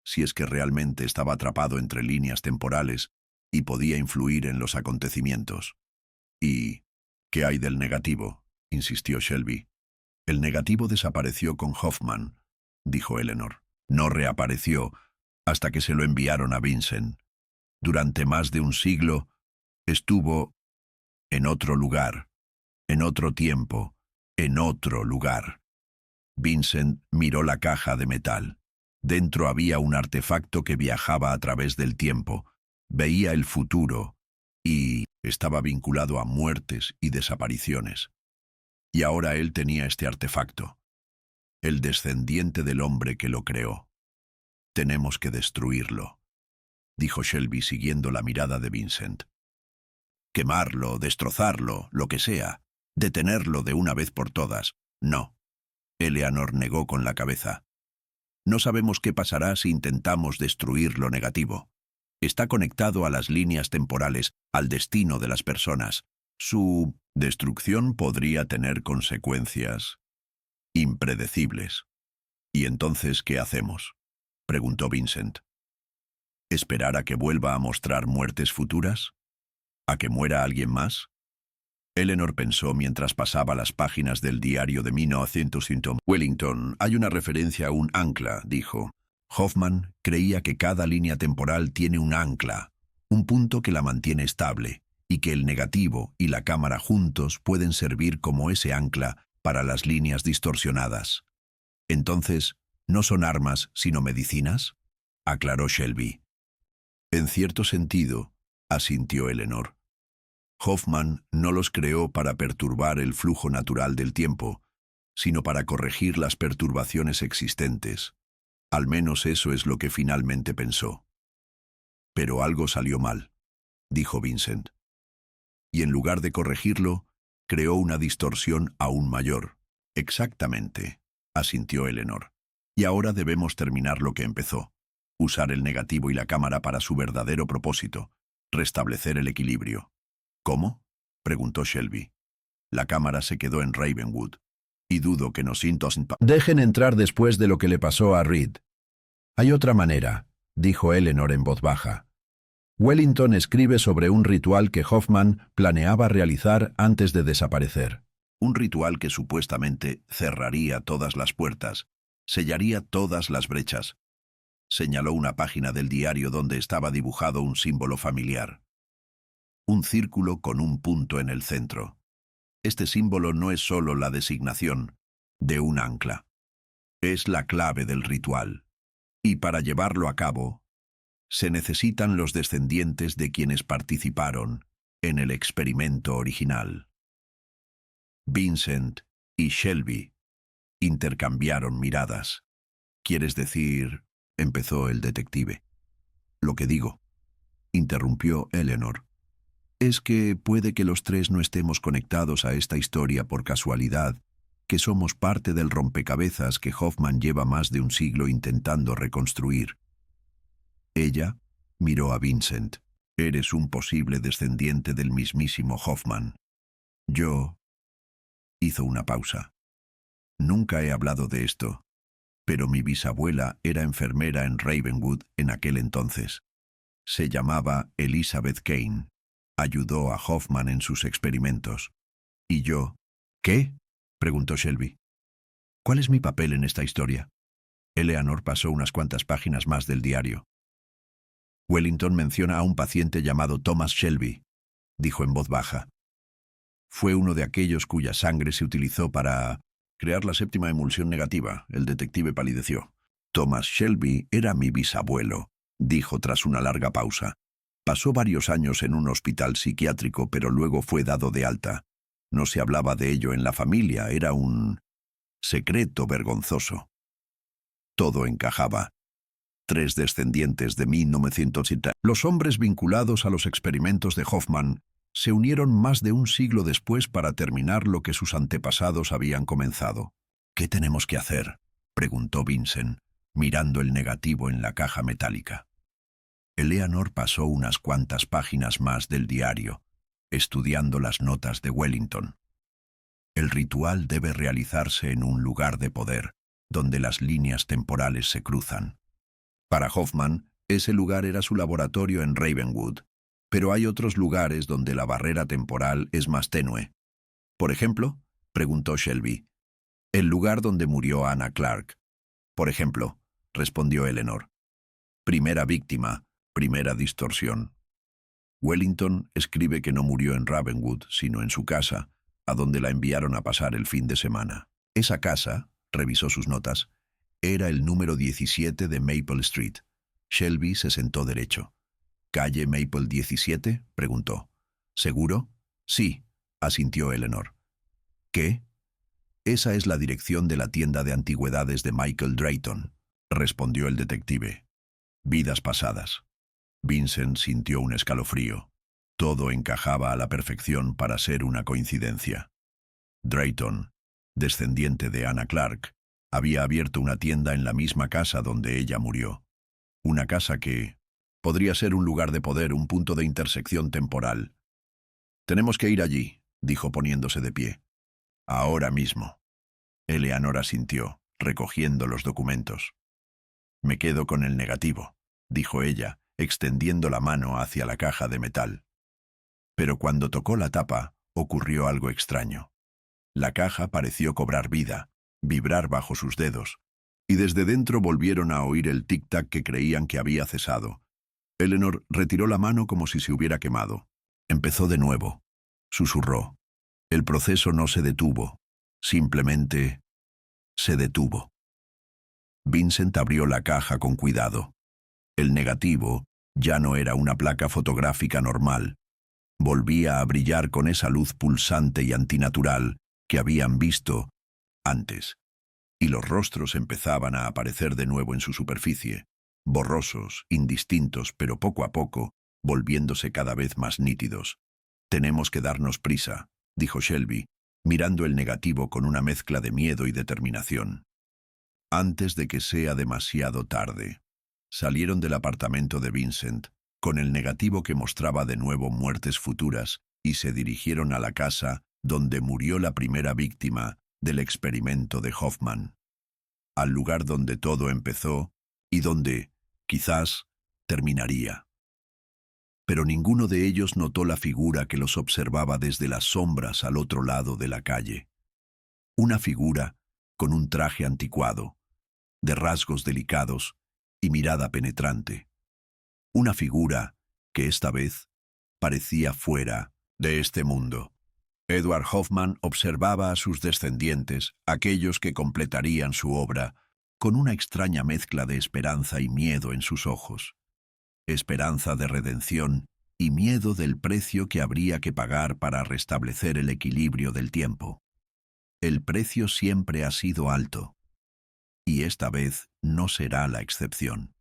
si es que realmente estaba atrapado entre líneas temporales y podía influir en los acontecimientos. ¿Y qué hay del negativo?, insistió Shelby. El negativo desapareció con Hoffman, dijo Eleanor. No reapareció hasta que se lo enviaron a Vincent. Durante más de un siglo estuvo en otro lugar, en otro tiempo, en otro lugar. Vincent miró la caja de metal. Dentro había un artefacto que viajaba a través del tiempo, veía el futuro y estaba vinculado a muertes y desapariciones. Y ahora él tenía este artefacto, el descendiente del hombre que lo creó. Tenemos que destruirlo, dijo Shelby siguiendo la mirada de Vincent. Quemarlo, destrozarlo, lo que sea, detenerlo de una vez por todas. No. Eleanor negó con la cabeza. No sabemos qué pasará si intentamos destruir lo negativo. Está conectado a las líneas temporales, al destino de las personas. Su destrucción podría tener consecuencias impredecibles. ¿Y entonces qué hacemos?, preguntó Vincent. ¿Esperar a que vuelva a mostrar muertes futuras? ¿A que muera alguien más? Eleanor pensó mientras pasaba las páginas del diario de 1900. Wellington, hay una referencia a un ancla, dijo. Hoffman creía que cada línea temporal tiene un ancla, un punto que la mantiene estable, y que el negativo y la cámara juntos pueden servir como ese ancla para las líneas distorsionadas. Entonces, ¿no son armas sino medicinas?, aclaró Shelby. En cierto sentido, asintió Eleanor. Hoffman no los creó para perturbar el flujo natural del tiempo, sino para corregir las perturbaciones existentes. Al menos eso es lo que finalmente pensó. Pero algo salió mal, dijo Vincent. Y en lugar de corregirlo, creó una distorsión aún mayor. Exactamente, asintió Eleanor. Y ahora debemos terminar lo que empezó. Usar el negativo y la cámara para su verdadero propósito, restablecer el equilibrio. ¿Cómo?, preguntó Shelby. La cámara se quedó en Ravenwood, y dudo que nos dejen entrar después de lo que le pasó a Reed. Hay otra manera, dijo Eleanor en voz baja. Wellington escribe sobre un ritual que Hoffman planeaba realizar antes de desaparecer. Un ritual que supuestamente cerraría todas las puertas, sellaría todas las brechas. Señaló una página del diario donde estaba dibujado un símbolo familiar. Un círculo con un punto en el centro. Este símbolo no es solo la designación de un ancla. Es la clave del ritual. Y para llevarlo a cabo, se necesitan los descendientes de quienes participaron en el experimento original. Vincent y Shelby intercambiaron miradas. ¿Quieres decir?, empezó el detective. Lo que digo, interrumpió Eleanor, es que puede que los tres no estemos conectados a esta historia por casualidad, que somos parte del rompecabezas que Hoffman lleva más de un siglo intentando reconstruir. Ella miró a Vincent. Eres un posible descendiente del mismísimo Hoffman. Yo... Hizo una pausa. Nunca he hablado de esto, pero mi bisabuela era enfermera en Ravenwood en aquel entonces. Se llamaba Elizabeth Kane. Ayudó a Hoffman en sus experimentos. Y yo... ¿Qué? Preguntó Shelby. ¿Cuál es mi papel en esta historia? Eleanor pasó unas cuantas páginas más del diario. Wellington menciona a un paciente llamado Thomas Shelby, dijo en voz baja. Fue uno de aquellos cuya sangre se utilizó para crear la séptima emulsión negativa. El detective palideció. Thomas Shelby era mi bisabuelo, dijo tras una larga pausa. Pasó varios años en un hospital psiquiátrico, pero luego fue dado de alta. No se hablaba de ello en la familia, era un secreto vergonzoso. Todo encajaba. 3 descendientes de 1970. Los hombres vinculados a los experimentos de Hoffman se unieron más de un siglo después para terminar lo que sus antepasados habían comenzado. ¿Qué tenemos que hacer?, preguntó Vincent, mirando el negativo en la caja metálica. Eleanor pasó unas cuantas páginas más del diario, estudiando las notas de Wellington. El ritual debe realizarse en un lugar de poder, donde las líneas temporales se cruzan. Para Hoffman, ese lugar era su laboratorio en Ravenwood, pero hay otros lugares donde la barrera temporal es más tenue. Por ejemplo, preguntó Shelby, el lugar donde murió Anna Clark. Por ejemplo, respondió Eleanor. Primera víctima, primera distorsión. Wellington escribe que no murió en Ravenwood, sino en su casa, a donde la enviaron a pasar el fin de semana. Esa casa, revisó sus notas, era el número 17 de Maple Street. Shelby se sentó derecho. ¿Calle Maple 17? Preguntó. ¿Seguro? Sí, asintió Eleanor. ¿Qué? Esa es la dirección de la tienda de antigüedades de Michael Drayton, respondió el detective. Vidas pasadas. Vincent sintió un escalofrío. Todo encajaba a la perfección para ser una coincidencia. Drayton, descendiente de Anna Clark, había abierto una tienda en la misma casa donde ella murió. Una casa que podría ser un lugar de poder, un punto de intersección temporal. Tenemos que ir allí, dijo poniéndose de pie. Ahora mismo. Eleanor asintió, recogiendo los documentos. Me quedo con el negativo, dijo ella, extendiendo la mano hacia la caja de metal. Pero cuando tocó la tapa, ocurrió algo extraño. La caja pareció cobrar vida, vibrar bajo sus dedos, y desde dentro volvieron a oír el tic-tac que creían que había cesado. Eleanor retiró la mano como si se hubiera quemado. Empezó de nuevo. Susurró. El proceso no se detuvo. Simplemente se detuvo. Vincent abrió la caja con cuidado. El negativo ya no era una placa fotográfica normal. Volvía a brillar con esa luz pulsante y antinatural que habían visto antes, y los rostros empezaban a aparecer de nuevo en su superficie, borrosos, indistintos, pero poco a poco, volviéndose cada vez más nítidos. «Tenemos que darnos prisa», dijo Shelby, mirando el negativo con una mezcla de miedo y determinación. «Antes de que sea demasiado tarde». Salieron del apartamento de Vincent, con el negativo que mostraba de nuevo muertes futuras, y se dirigieron a la casa donde murió la primera víctima del experimento de Hoffman. Al lugar donde todo empezó y donde, quizás, terminaría. Pero ninguno de ellos notó la figura que los observaba desde las sombras al otro lado de la calle. Una figura con un traje anticuado, de rasgos delicados y mirada penetrante. Una figura que esta vez parecía fuera de este mundo. Edward Hoffman observaba a sus descendientes, aquellos que completarían su obra, con una extraña mezcla de esperanza y miedo en sus ojos. Esperanza de redención y miedo del precio que habría que pagar para restablecer el equilibrio del tiempo. El precio siempre ha sido alto, y esta vez no será la excepción.